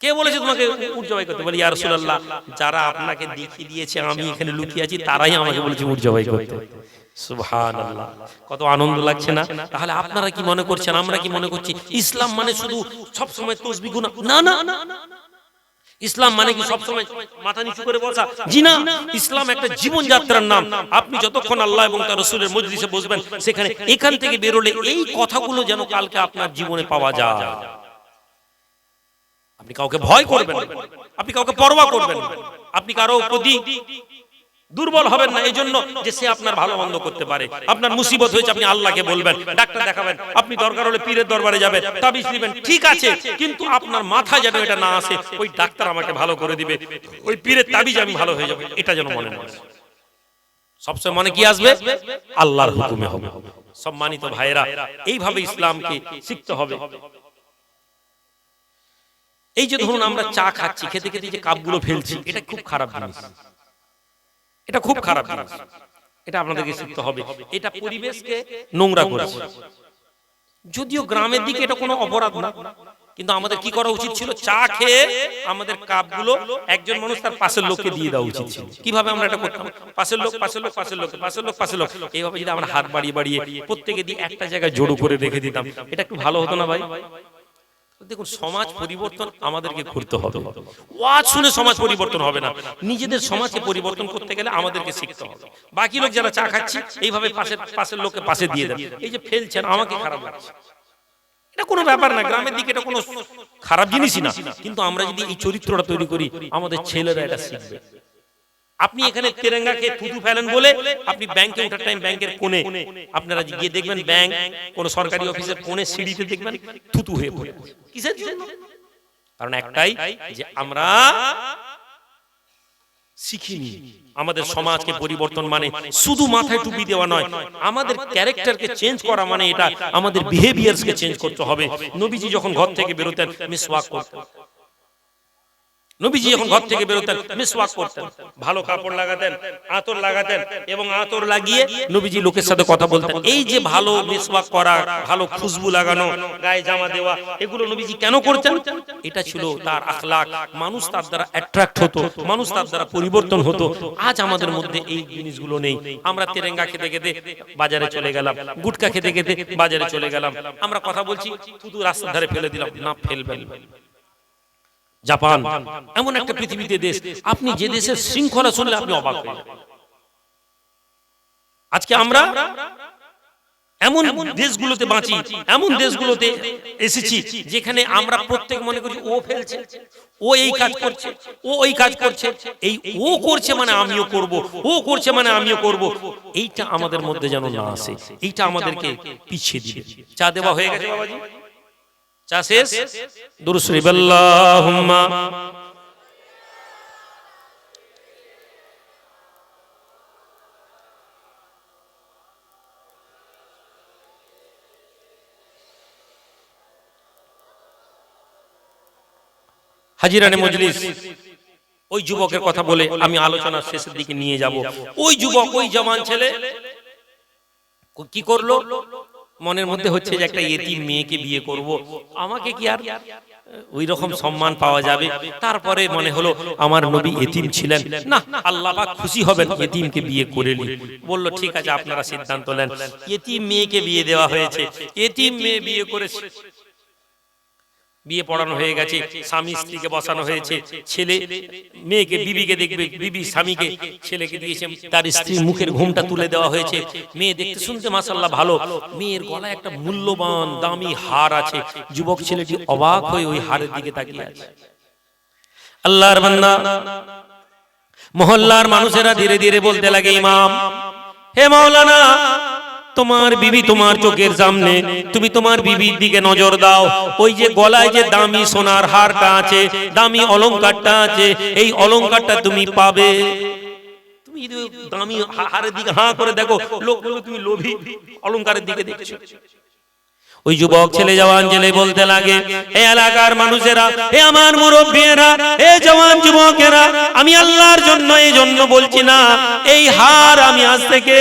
কে বলেছে তোমাকে উট জবাই করতে? বলে, ইয়া রাসূলুল্লাহ, যারা আপনাকে দেখিয়ে দিয়েছে আমি এখানে লুকিয়ে আছি, তারাই আমাকে বলেছে উট জবাই করতে। সুবহানাল্লাহ, কত আনন্দ লাগছে না? তাহলে আপনারা কি মনে করছেন, আমরা কি মনে করছি ইসলাম মানে শুধু সব সময় তাসবিহ গুনাহ? না না, ইসলাম মানে কি সব সময় মাথা নিচু করে বসা? জি না, ইসলাম একটা জীবন যাত্রার নাম। আপনি যতক্ষণ আল্লাহ এবং তার রাসূলের মজলিসে বসবেন, সেখানে এখান থেকে বের হলে এই কথাগুলো যেন কালকে আপনার জীবনে পাওয়া যায়। আপনি কাউকে ভয় করবেন না, আপনি কাউকে পরোয়া করবেন না, আপনি কারো প্রতি দুর্বল হবেন না, এই জন্য যে সে আপনার ভালো মন্দ করতে পারে। আপনার মুসিবত হয়েছে, আপনি আল্লাহকে বলবেন, ডাক্তার দেখাবেন, আপনি দরকার হলে পীরের দরবারে যাবেন, তাবিজ নেবেন, ঠিক আছে, কিন্তু আপনার মাথায় যেন এটা না আসে ওই ডাক্তার আমাকে ভালো করে দিবে, ওই পীরের তাবিজ আমি ভালো হয়ে যাব, এটা যেন মনে না আসে। সবসময় মনে কি আসবে? আল্লাহর হুকুমে হবে। সম্মানিত ভাইরা, এইভাবে ইসলামকে শিখতে হবে। এই যে ধরুন আমরা চা খাচ্ছি, খেতে খেতে যে কাপগুলো ফেলছি, এটা খুব খারাপ জিনিস, এটা খুব খারাপ জিনিস, এটা আপনাদেরকে শিখতে হবে। এটা পরিবেশকে নোংরা করেছে। যদিও গ্রামের দিকে এটা কোনো অপরাধ না, কিন্তু আমাদের কি করা উচিত ছিল? চা খেয়ে আমাদের কাপগুলো একজন মানুষ তার পাশের লোককে দিয়ে দেওয়া উচিত ছিল। কিভাবে আমরা এটা করতাম? পাশের লোক, পাশের লোক, পাশের লোক, পাশের লোক, পাশের লোক, এইভাবে যদি আমরা হাত বাড়িয়ে বাড়িয়ে প্রত্যেকে দিয়ে একটা জায়গায় জড়ো করে রেখে দিতাম, এটা একটু ভালো হতো না ভাই? দেখুন, সমাজ পরিবর্তন আমাদেরকে করতে হবে। ওয়াজ শুনে সমাজ পরিবর্তন হবে না, নিজেদের সমাজকে পরিবর্তন করতে গেলে আমাদেরকে শিখতে হবে। বাকি লোক যারা চা খাচ্ছি এইভাবে পাশের লোককে পাশে দিয়ে দেন, এই যে ফেলছেন, আমাকে খারাপ লাগছে, এটা কোনো ব্যাপার না, গ্রামের দিকে এটা কোনো খারাপ জিনিসই না, কিন্তু আমরা যদি এই চরিত্রটা তৈরি করি, আমাদের ছেলেরা এটা শিখবে। আপনি এখানে তেরেঙ্গা খেয়ে থুতু ফেলেন বলে আপনি ব্যাংকে ওঠার টাইম ব্যাংকের কোণে আপনারা গিয়ে দেখবেন, ব্যাংক কোন সরকারি অফিসের কোণে সিঁড়িতে দেখবেন থুতু হয়ে পড়ে। কিসের জন্য? কারণ একটাই, যে আমরা শিখিনি। আমাদের সমাজকে পরিবর্তন মানে শুধু মাথায় টুপি দেওয়া নয়, আমাদের ক্যারেক্টারকে চেঞ্জ করা মানে এটা আমাদের বিহেভিয়ারকে চেঞ্জ করতে হবে। নবীজি যখন ঘর থেকে বেরোতেন মিসওয়াক করতেন, নবীজি যখন ঘর থেকে বেরোতেন মিসওয়াক করতেন, ভালো কাপড় লাগাতেন, আতর লাগাতেন এবং আতর লাগিয়ে নবীজি লোকের সাথে কথা বলতেন। এই যে ভালো মিসওয়াক করা, ভালো খুশবু লাগানো, গায়ে জামা দেওয়া, এগুলো নবীজি কেন করতেন? এটা ছিল তার আখলাক। মানুষ তার দ্বারা অ্যাট্রাক্ট হতো, মানুষ তার দ্বারা পরিবর্তন হতো। আজ আমাদের মধ্যে এই জিনিসগুলো নেই। আমরা তেরেঙ্গা খেতে খেতে বাজারে চলে গেলাম, গুটকা খেতে খেতে বাজারে চলে গেলাম, আমরা কথা বলছি শুধু রাস্তার ধারে ফেলে দিলাম। না, ফেলবেন। জাপান এমন একটা পৃথিবীতে দেশ, আপনি যে দেশের শৃঙ্খলা শুনলে আপনি অবাক হয়ে যাবেন। আজকে আমরা এমন দেশগুলোতে বাঁচি, এমন দেশগুলোতে এসেছি যেখানে আমরা প্রত্যেক মনে করি ও ফেলছে, ও এই কাজ করছে, ও ওই কাজ করছে, এই ও করছে মানে আমিও করব, ও করছে মানে আমিও করব। এইটা আমাদের মধ্যে যেন না আসে, এইটা আমাদেরকে পিছিয়ে দিবে। চা দেওয়া হয়ে গেছে বাবাজি? চা শেষ? দুরূদ শরীফ আল্লাহুম্মা হাজিরানে মজলিস। ওই যুবকের কথা বলে আমি আলোচনার শেষের দিকে নিয়ে যাব। ওই যুবক, ওই জওয়ান ছেলে কি করলো? মনের মধ্যে হচ্ছে যে একটা ইতিম মেয়েকে বিয়ে করব, আমাকে কি আর ওই রকম সম্মান পাওয়া যাবে? তারপরে মনে হলো আমার নবী ইতিম ছিলেন, না আল্লাহ পাক খুশি হবেন ইতিমকে বিয়ে করে নি। বলল ঠিক আছে, আপনারা সিদ্ধান্ত নেন। ইতিম মেয়েকে বিয়ে দেওয়া হয়েছে, ইতিম মেয়ে বিয়ে করেছে, বিয়ে পড়ানো হয়ে গেছে, স্বামী স্ত্রীকে বসানো হয়েছে, ছেলে মেয়েকে বিবিকে দেখবে, বিবি স্বামীকে, ছেলেকে দিয়েছে, তার স্ত্রীর মুখের ঘুমটা তুলে দেওয়া হয়েছে। মেয়ে দেখতে শুনতে মাশাআল্লাহ ভালো, মেয়ের গলায় একটা মূল্যবান দামি হার আছে। যুবক ছেলেটি অবাক হয়ে ওই হারের দিকে তাকিয়ে আছে। আল্লাহর বান্দা, মহল্লার মানুষেরা ধীরে ধীরে বলতে লাগে, ইমাম, হে মাওলানা, তোমার বিবি তোমার চোখের সামনে, তুমি তোমার বিবির দিকে নজর দাও। ওই যে গলায় যে দামি সোনার হারটা আছে, দামি অলংকারটা আছে, এই অলংকারটা তুমি পাবে। তুমি দামি হারের দিকে হাঁ করে দেখো, লোক বলবে তুমি লোভী, অলংকারের দিকে দেখছো। ওই যুবক ছেলে, জওয়ান ছেলে বলতে লাগে, হে এলাকার মানুষেরা, হে আমার মুরব্বীরা, হে জওয়ান যুবকেরা, আমি আল্লাহর জন্য এই জন্য বলছি না। এই হার আমি আজ থেকে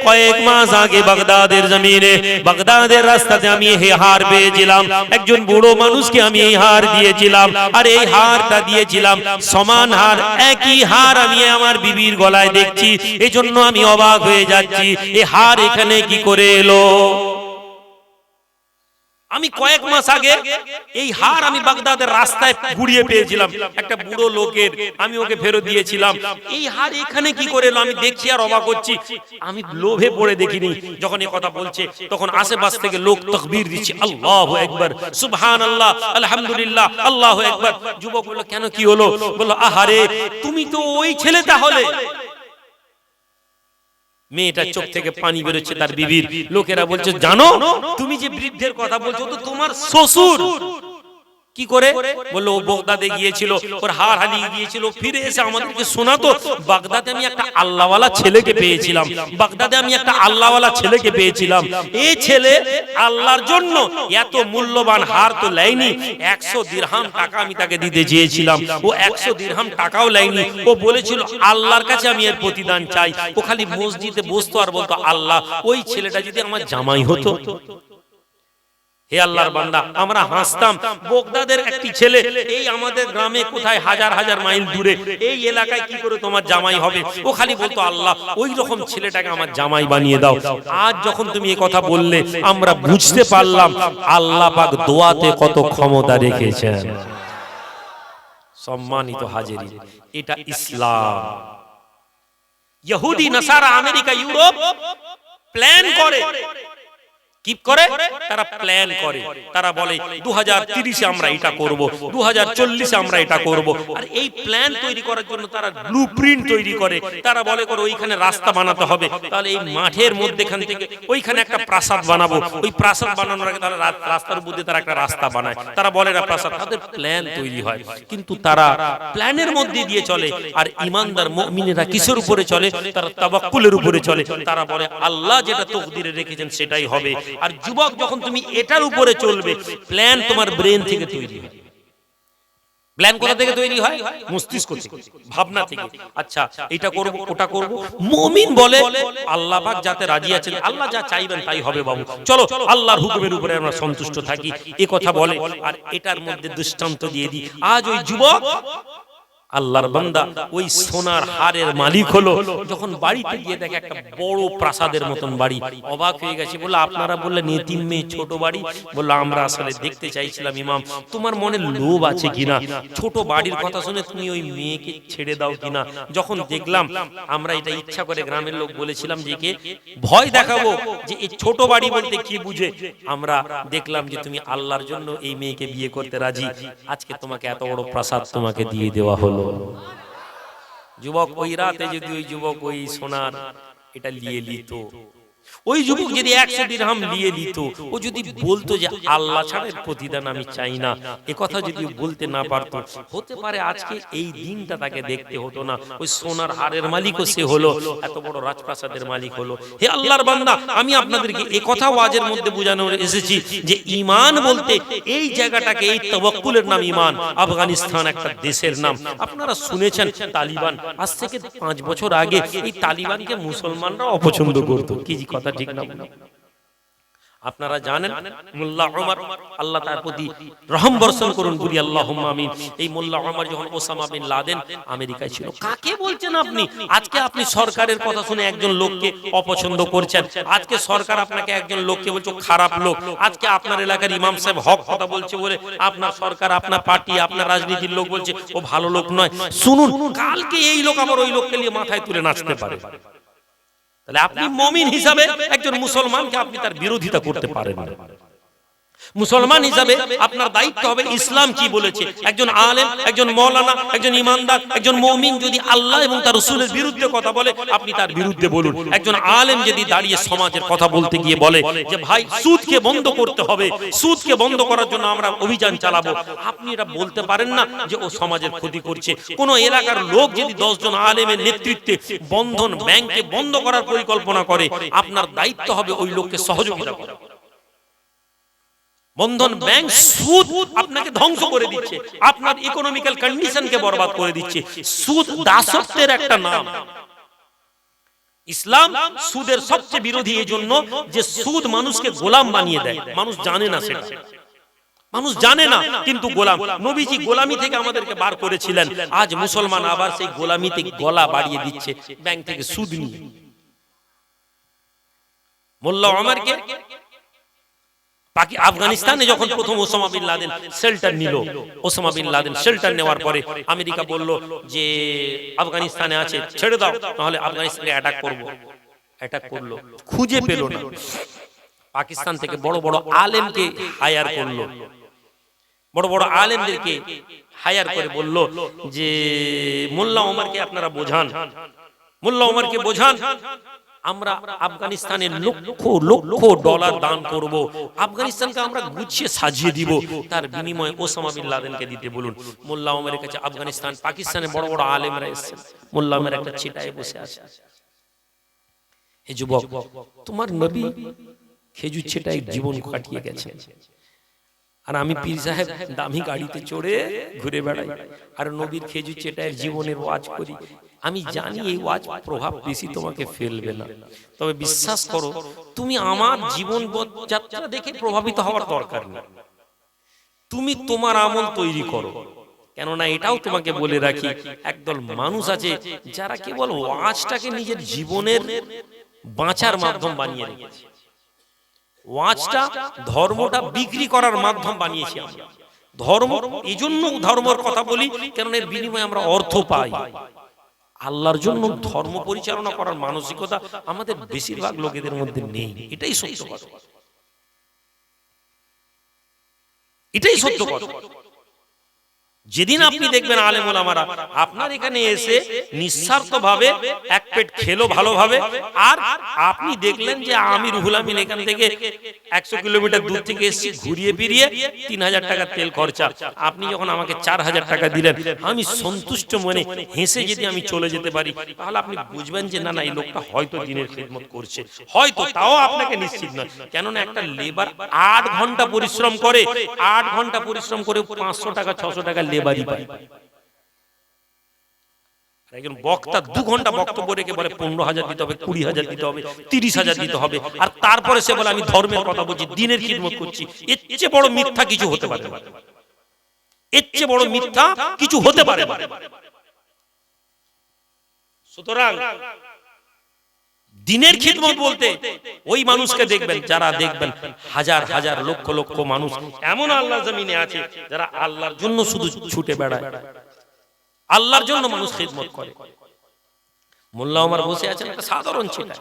কয়েক মাস আগে বাগদাদের জমিনে, বাগদাদের রাস্তাতে আমি এই হার পেয়েছিলাম। একজন বুড়ো মানুষকে আমি এই হার দিয়েছিলাম, আর এই হারটা দিয়েছিলাম সমান হার, একই হার আমি আমার বিবির গলায় দেখছি। এই জন্য আমি অবাক হয়ে যাচ্ছি, এই হার এখানে কি করে এলো? আমি কয়েক মাস আগে এই হার আমি বাগদাদের রাস্তায় ঘুরিয়ে পেয়েছিলাম, একটা বুড়ো লোকের, আমি ওকে ফেরত দিয়েছিলাম। এই হার এখানে কি করে এলো? আমি দেখছি আর অবাক হচ্ছি। আমি লোভে পড়ে দেখিনি। যখন এই কথা বলছে তখন আশেপাশ থেকে লোক তাকবীর দিচ্ছে, আল্লাহু আকবার, সুবহানাল্লাহ, আলহামদুলিল্লাহ, আল্লাহু আকবার। যুবক বলল, কেন কি হলো? বলল, আহারে, তুমি তো ওই ছেলে। তাহলে মেয়েটার চোখ থেকে পানি বেরোচ্ছে তার বিবির। লোকেরা বলছে, জানো তুমি যে বৃদ্ধের কথা বলছো তো তোমার শ্বশুর। কি করে? বললো, ও বাগদাদে গিয়েছিল, ওর হার হারিয়ে গিয়েছিল, ফিরে এসে আমাদেরকে শোনাতো, বাগদাদে আমি একটা আল্লাহওয়ালা ছেলেকে পেয়েছিলাম, বাগদাদে আমি একটা আল্লাহওয়ালা ছেলেকে পেয়েছিলাম। এই ছেলে আল্লাহর জন্য এত মূল্যবান হার তো লাইনি, 100 দিরহাম টাকা আমি তাকে দিতে চেয়েছিলাম, ও 100 দিরহাম টাকাও লাইনি। ও বলেছিল আল্লাহর কাছে আমি এর প্রতিদান চাই। ও খালি মসজিদে বসতো আর বলতো, আল্লাহ, ওই ছেলেটা যদি আমার জামাই হতো। হে আল্লাহর বান্দা, আমরা হাসতাম, বাগদাদের একটি ছেলে এই আমাদের গ্রামে কোথায় হাজার হাজার মাইল দূরে এই এলাকায় কি করে তোমার জামাই হবে? ও খালি বলতো, আল্লাহ, ওই রকম ছেলেটাকে আমার জামাই বানিয়ে দাও। আজ যখন তুমি এই কথা বললে আমরা বুঝতে পারলাম আল্লাহ পাক দোয়াতে কত ক্ষমতা রেখেছেন। সম্মানিত হাজিরিন, এটা ইসলাম। ইহুদি, নাসারা, আমেরিকা, ইউরোপ প্ল্যান করে, কি করে? তারা প্ল্যান করে, তারা বলে 2030-এ আমরা এটা করব, 2040-এ আমরা এটা করব। আর এই প্ল্যান তৈরি করার জন্য তারা ব্লুপ্রিন্ট তৈরি করে। তারা বলে করে ওইখানে রাস্তা বানাতে হবে, তাহলে এই মাঠের মধ্যেখান থেকে ওইখানে একটা প্রাসাদ বানাবো। ওই প্রাসাদ বানানোর আগে তারা রাস্তার মধ্যে তারা একটা রাস্তা বানায়, তারা বলে না প্রাসাদ। তাদের প্ল্যান তৈরি হয়, কিন্তু তারা প্ল্যানের মধ্যে দিয়ে চলে। আর ইমানদার মুমিনেরা কিসের উপরে চলে? তারা তাওয়াক্কুলের উপরে চলে। তারা বলে আল্লাহ যেটা তকদিরে রেখেছেন সেটাই হবে। আর যুবক, যখন তুমি এটার উপরে চলবে, প্ল্যান তোমার ব্রেন থেকে তৈরি হবে। প্ল্যান কোথা থেকে তৈরি হয়? মস্তিষ্ক থেকে, ভাবনা থেকে। আচ্ছা এটা করব, ওটা করব। মুমিন বলে আল্লাহ পাক যাতে রাজি আছেন, আল্লাহ যা চাইবেন তাই হবে বাবু, চলো আল্লাহর হুকুমের উপরে আমরা সন্তুষ্ট থাকি, এই কথা বলে। আর এটার মধ্যে দৃষ্টান্ত দিয়ে দিই, আজ ওই যুবক আল্লাহর বান্দা ওই সোনার হারের মালিক হলো, যখন বাড়িতে গিয়ে দেখে একটা বড় প্রাসাদের মতন বাড়ি, অবাক হয়ে গেছে। বললো আপনারা বললেন এতিম মেয়ে, ছোট বাড়ি। বললো আমরা আসলে দেখতে চাইছিলাম ইমাম তোমার মনে লোভ আছে কিনা, ছোট বাড়ির কথা শুনে তুমি ওই মেয়েকে ছেড়ে দাও কিনা। যখন দেখলাম, আমরা এটা ইচ্ছা করে গ্রামের লোক বলেছিলাম যে কে ভয় দেখাবো যে এই ছোট বাড়ি বলতে কি বুঝে, আমরা দেখলাম যে তুমি আল্লাহর জন্য এই মেয়েকে বিয়ে করতে রাজি, আজকে তোমাকে এত বড় প্রাসাদ তোমাকে দিয়ে দেওয়া হলো। যুবক ওই রাতে যদি ওই যুবক ওই সোনার এটা নিয়ে নিত, ওই যুবক যদি 100 দিরহাম নিয়ে নিত, ও যদি বলতো যে আল্লাহ ছাড়া এর প্রতিদান আমি চাই না, এ কথা যদি বলতে না পারতো, হতে পারে আজকে এই দিনটা তাকে দেখতে হতো না। ওই সোনার হারের মালিকও সে হলো, এত বড় রাজপ্রাসাদের মালিক হলো। হে আল্লাহর বান্দা, আমি আপনাদেরকে এই কথা ওয়াজের মধ্যে বোঝানো এসেছি যে ঈমান বলতে এই জায়গাটাকে, এই তাওয়াক্কুলের নাম ঈমান। আফগানিস্তান একটা দেশের নাম, আপনারা শুনেছেন তালিবান, আজ থেকে 5 বছর আগে এই তালিবানকে মুসলমানরা অপছন্দ করত। কি কথা ঠিক না? আপনারা জানেন মোল্লা ওমর, আল্লাহ তার প্রতি রহম বর্ষণ করুন, বলি আল্লাহুম্মা আমিন। এই মোল্লা ওমর যখন ওসামা বিন লাদেন আমেরিকায় ছিল, কাকে বলছেন আপনি? আজকে আপনি সরকারের কথা শুনে একজন লোককে অপছন্দ করছেন, আজকে সরকার আপনাকে একজন লোককে বলছে খারাপ লোক, আজকে আপনার এলাকার ইমাম সাহেব হক কথা বলছে বলে আপনার সরকার, আপনার পার্টি, আপনার রাজনীতির লোক বলছে ও ভালো লোক নয়। শুনুন, কালকে এই লোক আবার ওই লোককে নিয়ে মাথায় তুলে নাচতে পারে। তাহলে আপনি মুমিন হিসাবে একজন মুসলমানকে আপনি তার বিরোধিতা করতে পারেন না। মুসলমান হিসাবে আপনার দায়িত্ব হবে ইসলাম কি বলেছে। একজন আলেম, একজন মাওলানা, একজন ইমানদার, একজন মুমিন যদি আল্লাহ এবং তার রাসূলের বিরুদ্ধে কথা বলে, আপনি তার বিরুদ্ধে বলুন। একজন আলেম যদি দাঁড়িয়ে সমাজের কথা বলতে গিয়ে বলে যে ভাই সুদকে বন্ধ করতে হবে, সুদকে বন্ধ করার জন্য আমরা অভিযান চালাবো, আপনি এটা বলতে পারেন না যে ও সমাজের ক্ষতি করছে। কোন এলাকার লোক যদি 10 জন আলেমের নেতৃত্বে বন্ধন ব্যাংকে বন্ধ করার পরিকল্পনা করে, আপনার দায়িত্ব হবে ওই লোককে সহযোগিতা করা। বন্ধন ব্যাংক সুদ আপনাকে ধ্বংস করে দিচ্ছে, আপনার ইকোনমিক্যাল কন্ডিশনকে বরবাদ করে দিচ্ছে। সুদ দাসত্বের একটা নাম। ইসলাম সুদের সবচেয়ে বিরোধী এই জন্য যে সুদ মানুষকে গোলাম বানিয়ে দেয়। মানুষ জানে না সেটা, মানুষ জানে না, কিন্তু গোলাম। নবীজি গোলামি থেকে আমাদেরকে বার করেছিলেন, আজ মুসলমান আবার সেই গোলামিতে গলা বাড়িয়ে দিচ্ছে ব্যাংক থেকে সুদ নিয়ে। মোল্লা ওমরকে আফগানিস্তানে যখন প্রথম ওসামা বিন লাদেন শেল্টার নিল, ওসামা বিন লাদেন শেল্টার নেওয়ার পরে আমেরিকা বলল যে আফগানিস্তানে আছে ছেড়ে দাও, নাহলে আফগানিস্তানে অ্যাটাক করব। অ্যাটাক করলো, খুঁজে পেল না। পাকিস্তান থেকে বড় বড় আলেমকে হায়ার করলো, বড় বড় আলেমদেরকে হায়ার করে বলল যে মোল্লা ওমরকে আপনারা বোঝান, মোল্লা ওমরকে বোঝান, আমরা আফগানিস্তানে লক্ষ লক্ষ ডলার দান করব, আফগানিস্তানকে আমরা গুছিয়ে সাজিয়ে দিব, তার বিনিময়ে ওসামা বিন লাদেনকে দিতে বলুন। মোল্লা ওমরের কাছে আফগানিস্তান, পাকিস্তানে বড় বড় আলেমরা এসেছেন, মোল্লা ওমর একটা চিটায় বসে আছে। হে যুবক, তোমার নবী খেজুর ছিটায় জীবন কাটিয়ে গেছে, আর আমি পীর সাহেব দামি গাড়িতে চড়ে ঘুরে বেড়াই আর নবীর খেজুর ছিটায় জীবনের ওয়াজ করি। আমি জানি এই ওয়াজ প্রভাব বেশি তোমাকে ফেলবে না, তবে বিশ্বাস করো তুমি আমার জীবন যাত্রা দেখে প্রভাবিত হওয়ার দরকার নেই। তুমি তোমার আমল তৈরি করো, কেননা এটাও তোমাকে বলে রাখি, একদল মানুষ আছে যারা কেবল ওয়াজটাকে নিজের জীবনের বাঁচার মাধ্যম বানিয়ে রেখেছে। ওয়াজটা, ধর্মটা বিক্রি করার মাধ্যম বানিয়েছি আমরা। ধর্ম এই জন্য ধর্মের কথা বলি, কেননা এর বিনিময়ে আমরা অর্থ পাই। আল্লাহর জন্য ধর্ম পরিচালনা করার মানসিকতা আমাদের বেশিরভাগ লোকেদের মধ্যে নেই। এটাই সত্য কথা, এটাই সত্য কথা। যেদিন আপনি দেখবেন আলেম ওলামারা আপনার এখানে এসে নিঃস্বার্থভাবে এক পেট খেলো ভালোভাবে, আর আপনি দেখলেন যে আমি রুহুল আমিন এখান থেকে 100 কিলোমিটার দূর থেকে এসেছি ঘুরিয়ে ফিরিয়ে 3000 টাকা তেল খরচা, আপনি যখন আমাকে 4000 টাকা দিলেন, আমি সন্তুষ্ট মনে হেসে যদি আমি চলে যেতে পারি, তাহলে আপনি বুঝবেন যে না না, এই লোকটা হয়তো দিনের খিদমত করছে, হয়তো, তাও আপনাকে নিশ্চিত নয়। কেননা একটা লেবার 8 ঘন্টা পরিশ্রম করে, 8 ঘন্টা পরিশ্রম করে 500 টাকা 600 টাকা লেবারই পায়। একজন বক্তা 2 ঘন্টা বক্তব্য রেখে বলে 15,000 দিতে হবে, 20,000 দিতে হবে, 30,000 দিতে হবে, আর তারপরে সে বলে আমি ধর্মের কথা বলছি, দিনের খিদমত করছি। এর চেয়ে বড় মিথ্যা কিছু হতে পারে না, এর চেয়ে বড় মিথ্যা কিছু হতে পারে না। সুতরাং দিনের খিদমত বলতে ওই মানুষকে দেখবেন, যারা দেখবেন হাজার হাজার লক্ষ লক্ষ মানুষ এমন আল্লাহর জমিনে আছে যারা আল্লাহর জন্য শুধু ছুটে বেড়ায়, আল্লাহর জন্য মানুষ খিদমত করে। মোল্লা ওমর বসে আছেন একটা সাধারণ ছেলে,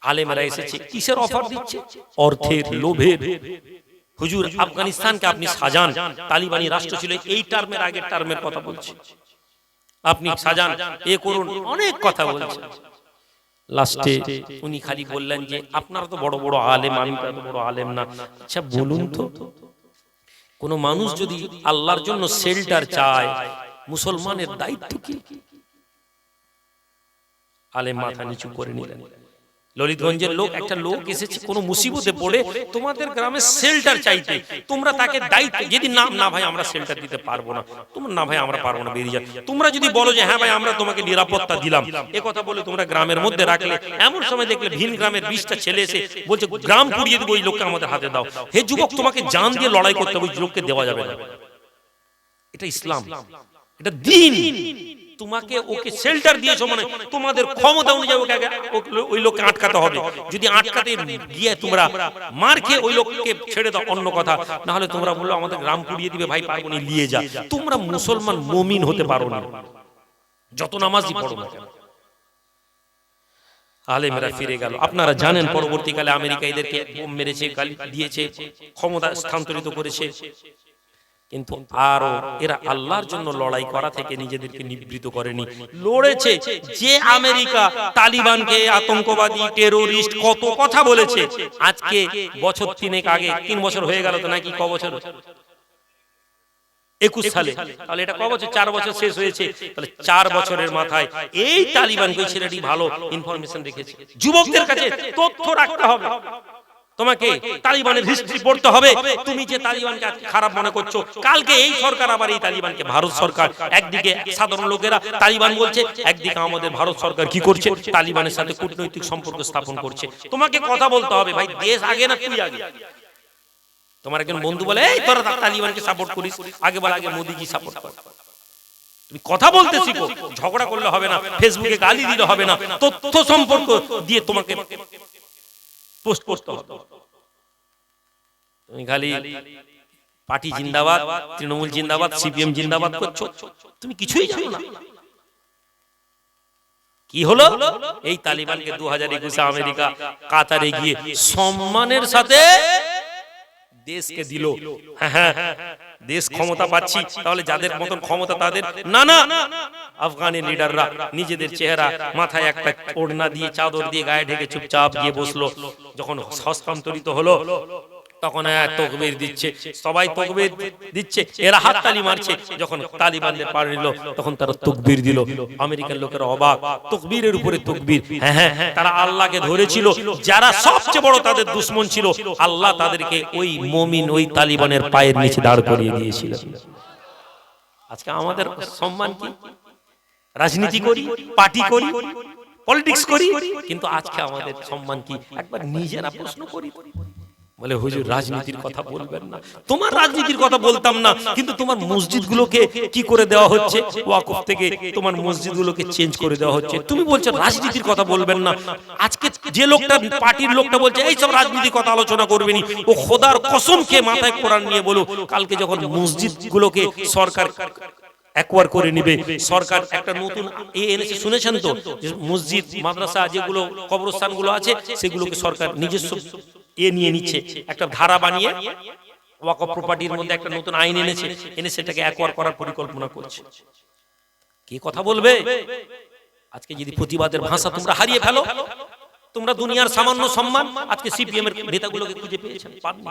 আলেমরা এসেছে, কিসের অফার দিচ্ছে? অর্থের, লোভের। হুজুর আফগানিস্তানকে আপনি সাজান, তালিবানি রাষ্ট্র ছিল, এই টার্মের আগের টার্মের কথা বলছে, আপনি সাজান, এ করুন, অনেক কথা বলছে। লাস্টে উনি খালি বললেন যে আপনারা তো বড় বড় আলেম, আমি তো এত বড় আলেম না, আচ্ছা বলুন তো, কোন মানুষ যদি আল্লাহর জন্য শেল্টার চায়, মুসলমানের দায়িত্ব কি? আলেম মাথা নিচু করে নিলেন। ললিতগঞ্জের লোক, একটা লোক এসেছে কোন মুসিবতে পড়ে তোমাদের গ্রামে শেল্টার চাইতে, তোমরা তাকে দায়িত্ব, যদি না ভাই আমরা শেল্টার দিতে পারবো না, তোমরা না ভাই আমরা পারবো না, বেরিয়ে যাও। তোমরা যদি বলো যে হ্যাঁ ভাই আমরা তোমাকে নিরাপত্তা দিলাম, এ কথা বলে তোমরা গ্রামের মধ্যে রাখলে, এমন সময় দেখলে ভিন গ্রামের 20টা ছেলে এসে বলছে গ্রাম পুড়িয়ে দেবো, ওই লোককে আমাদের হাতে দাও। হে যুবক, তোমাকে জান দিয়ে লড়াই করতে হবে, ওই লোককে দেওয়া যাবে না। এটা ইসলাম, এটা দ্বীন। তোমাকে ওকে শেল্টার দিয়েছো মানে তোমাদের ক্ষমতা অনুযায়ী ওই লোককে আটকাতে হবে। যদি আটকাতে গিয়ে তোমরা মার খেয়ে ওই লোককে ছেড়ে দাও অন্য কথা, না হলে তোমরা বললো আমাদের গ্রাম পুড়িয়ে দিবে, ভাই পারবো না, নিয়ে যা। তোমরা মুসলমান মুমিন হতে পারো না, যত নামাজই পড়ো না কেন। আলেমরা ফিরে গেল। আপনারা জানেন পরবর্তীকালে আমেরিকা এদেরকে বোম মেরেছে, গালি দিয়েছে, ক্ষমতা স্থানান্তরিত করেছে, কিন্তু আরো এরা আল্লাহর জন্য লড়াই করা থেকে নিজেদেরকে নিবৃত করেনি, লড়েছে। যে আমেরিকা তালিবানকে আতঙ্কবাদী, টেরোরিস্ট কত কথা বলেছে, আজকে বছর 3 আগে, 3 বছর হয়ে গেল তো নাকি, ক বছর, 21 সালে, তাহলে এটা ক বছর, 4 বছর শেষ হয়েছে, তাহলে 4 বছরের মাথায় এই তালিবানকে ছেলেটি ভালো ইনফরমেশন রেখেছে। যুবকদের কাছে তথ্য রাখতে হবে, তোমাকে তালিবানের হিস্ট্রি পড়তে হবে। তুমি যে তালিবানকে খারাপ মনে করছো, কালকে এই সরকার আবার এই তালিবানকে, ভারত সরকার একদিকে সাধারণ লোকেরা তালিবান বলছে, একদিকে আমাদের ভারত সরকার কি করছে, তালিবানের সাথে কূটনৈতিক সম্পর্ক স্থাপন করছে। তোমাকে কথা বলতে হবে, ভাই দেশ আগে না তুই আগে। তোমার একজন বন্ধু বলে এই তোরা তালিবানকে সাপোর্ট করিস, আগে বল আগে মোদিজি সাপোর্ট কর। তুমি কথা বলতে শিখো, ঝগড়া করলে হবে না, ফেসবুকে গালি দিলে হবে না, তথ্য সম্পর্ক দিয়ে তোমাকে পোস্ট করতে হবে। তুমি খালি পার্টি জিন্দাবাদ, তৃণমূল জিন্দাবাদ, সিপিএম জিন্দাবাদ করছো, তুমি কিছুই জানো না। কি হলো? এই তালিবানকে 2021 আমেরিকা কাতারে গিয়ে সম্মানের সাথে দেশকে দিল। হ্যাঁ, দেশ ক্ষমতা পাচ্ছি, তাহলে যাদের মতন ক্ষমতা তাদের না, না, আফগানের লিডাররা নিজেদের চেহারা মাথায় একটা ওড়না দিয়ে, চাদর দিয়ে গায়ে ঢেকে চুপচাপ গিয়ে বসলো। যখন হস্তান্তরিত হলো তখন তাকবীর দিচ্ছে, সবাই তাকবীর দিচ্ছে, এরা হাততালি মারছে। যখন তালিবানদের পার নিল তখন তারা তাকবীর দিল। আমেরিকার লোকেরা অবাক, তাকবীরের উপরে তাকবীর। হ্যাঁ, তারা আল্লাহকে ধরেছিল, যারা সবচেয়ে বড় তাদের দুশমন ছিল, আল্লাহ তাদেরকে ওই মুমিন, ওই তালিবানের পায়ের নিচে দাঁড় করিয়ে দিয়েছিলেন। আজকে আমাদের সম্মান কি? রাজনীতি করি, পার্টি করি, পলিটিক্স করি, কিন্তু আজকে আমাদের সম্মান কি? একবার নিজেরা প্রশ্ন করি। বলে হুজুর রাজনীতির কথা বলবেন না। তোমার রাজনীতির কথা বলতাম না, কিন্তু তোমার মসজিদগুলোকে কি করে দেওয়া হচ্ছে, ওয়াকফ থেকে তোমার মসজিদগুলোকে চেঞ্জ করে দেওয়া হচ্ছে। তুমি বলছো রাজনীতির কথা বলবেন না। আজকে যে লোকটা, পার্টির লোকটা বলছে এই সব রাজনীতির কথা আলোচনা করবেনি, ও খোদার কসম খেয়ে মাথায় কোরআন নিয়ে বলো, কালকে যখন মসজিদগুলোকে সরকার একবার করে নিবে, সরকার একটা নতুন এনেছে, শুনেছেন তো, মসজিদ, মাদ্রাসা, যেগুলো কবরস্থানগুলো আছে সেগুলোকে সরকার নিজস্ব নিয়ে নিচ্ছে, একটা ধারা বানিয়ে ওয়াকফ প্রপার্টির মধ্যে একটা নতুন আইন এনে সেটাকে একবার করার পরিকল্পনা করছে। কি কথা বলবে? আজকে যদি প্রতিবাদের ভাষা তোমরা হারিয়ে ফেলো, তোমরা দুনিয়ার সামান্য সম্মান আজকে সিপিএম এর নেতাগুলোকে খুঁজে পেয়েছেন, পাননি।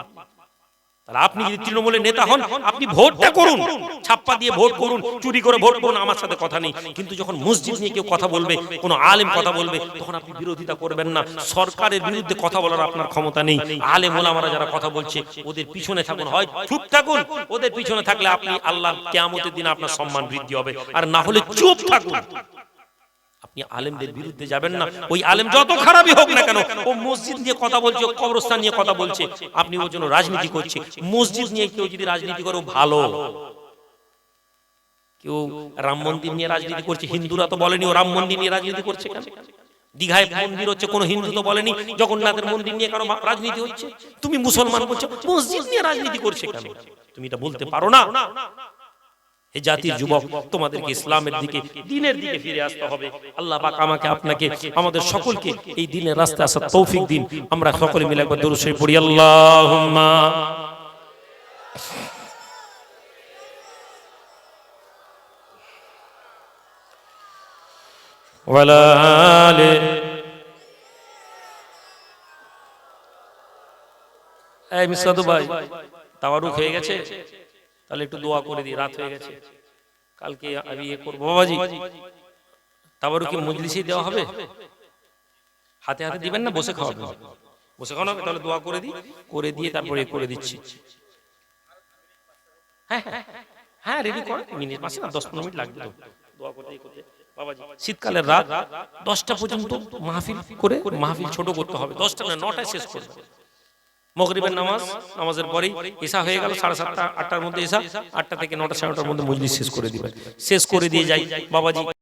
তাহলে আপনি যদি তৃণমূলের নেতা হন, আপনি ভোটটা করুন, ছাপ্পা দিয়ে ভোট করুন, চুরি করে ভোট করুন, আমার সাথে কথা নেই। কিন্তু যখন মসজিদ নিয়ে কেউ কথা বলবে, কোনো আলেম কথা বলবে, তখন আপনি বিরোধিতা করবেন না। সরকারের বিরুদ্ধে কথা বলার আপনার ক্ষমতা নেই। আলেম ওলামারা যারা কথা বলছে ওদের পিছনে থাকুন, হয় চুপ থাকুন। ওদের পিছনে থাকলে আপনি আল্লাহর কিয়ামতের দিন আপনার সম্মান বৃদ্ধি হবে, আর না হলে চুপ থাকুন। আপনি আলেমদের বিরুদ্ধে যাবেন না। ওই আলেম যত খারাপই হোক না কেন, ও মসজিদ নিয়ে কথা বলছে, ও কবরস্থান নিয়ে কথা বলছে, আপনি ওর জন্য রাজনীতি করছে। মসজিদ নিয়ে কেউ যদি রাজনীতি করে ভালো, কেউ রাম মন্দির নিয়ে রাজনীতি করছে, হিন্দুরা তো বলেনি ও রাম মন্দির নিয়ে রাজনীতি করছে কেন? দীঘায় মন্দির হচ্ছে, কোন হিন্দু তো বলেনি জগন্নাথের মন্দির নিয়ে কেন রাজনীতি হচ্ছে। তুমি মুসলমান বলছো মসজিদ নিয়ে রাজনীতি করছে কেন? তুমি এটা বলতে পারো না? এই জাতির যুবক, তোমাদেরকে ইসলামের দিকে, দ্বীনের দিকে ফিরে আসতে হবে। আল্লাহ পাক আমাকে, আপনাকে, আমাদের সকলকে এই দ্বীনের রাস্তায় আসার তৌফিক দিন। আমরা সকলে মিলে একবার দরুদ শরীফ পড়ি। আল্লাহুম্মা ওয়ালা আলি। এই মিসাদু ভাই, তাওয়ারুক হয়ে গেছে, তাহলে একটু দোয়া করে দিই, রাত হয়ে গেছে। কালকে আমি ইয়ে করবো বাবাজি, তাওয়ারুক কি মজলিসেই দেওয়া হবে? হাতে হাতে দিবেন না বসে খাওয়াবেন? বসে খাওয়ানো হবে, তাহলে দোয়া করে দিই, করে দিয়ে তারপরে করে দিচ্ছি। হ্যাঁ হ্যাঁ হ্যাঁ, রেডি কর, মিনিট মাসে না 10-15 মিনিট লাগবে তো দোয়া করতে করতে। বাবাজি, শীতকালের রাত 10টা পর্যন্ত মাহফিল করে, মাহফিল ছোট করতে হবে, 10টা না 9টায় শেষ করবে। মাগরিবের নামাজের পরেই ঈশা হয়ে গেল, 7:30 8টার মধ্যে ঈশা, 8টা থেকে 9টা 9:30টার মধ্যে মজলিস শেষ করে দিবেন। শেষ করে দিয়ে যাই বাবাজি।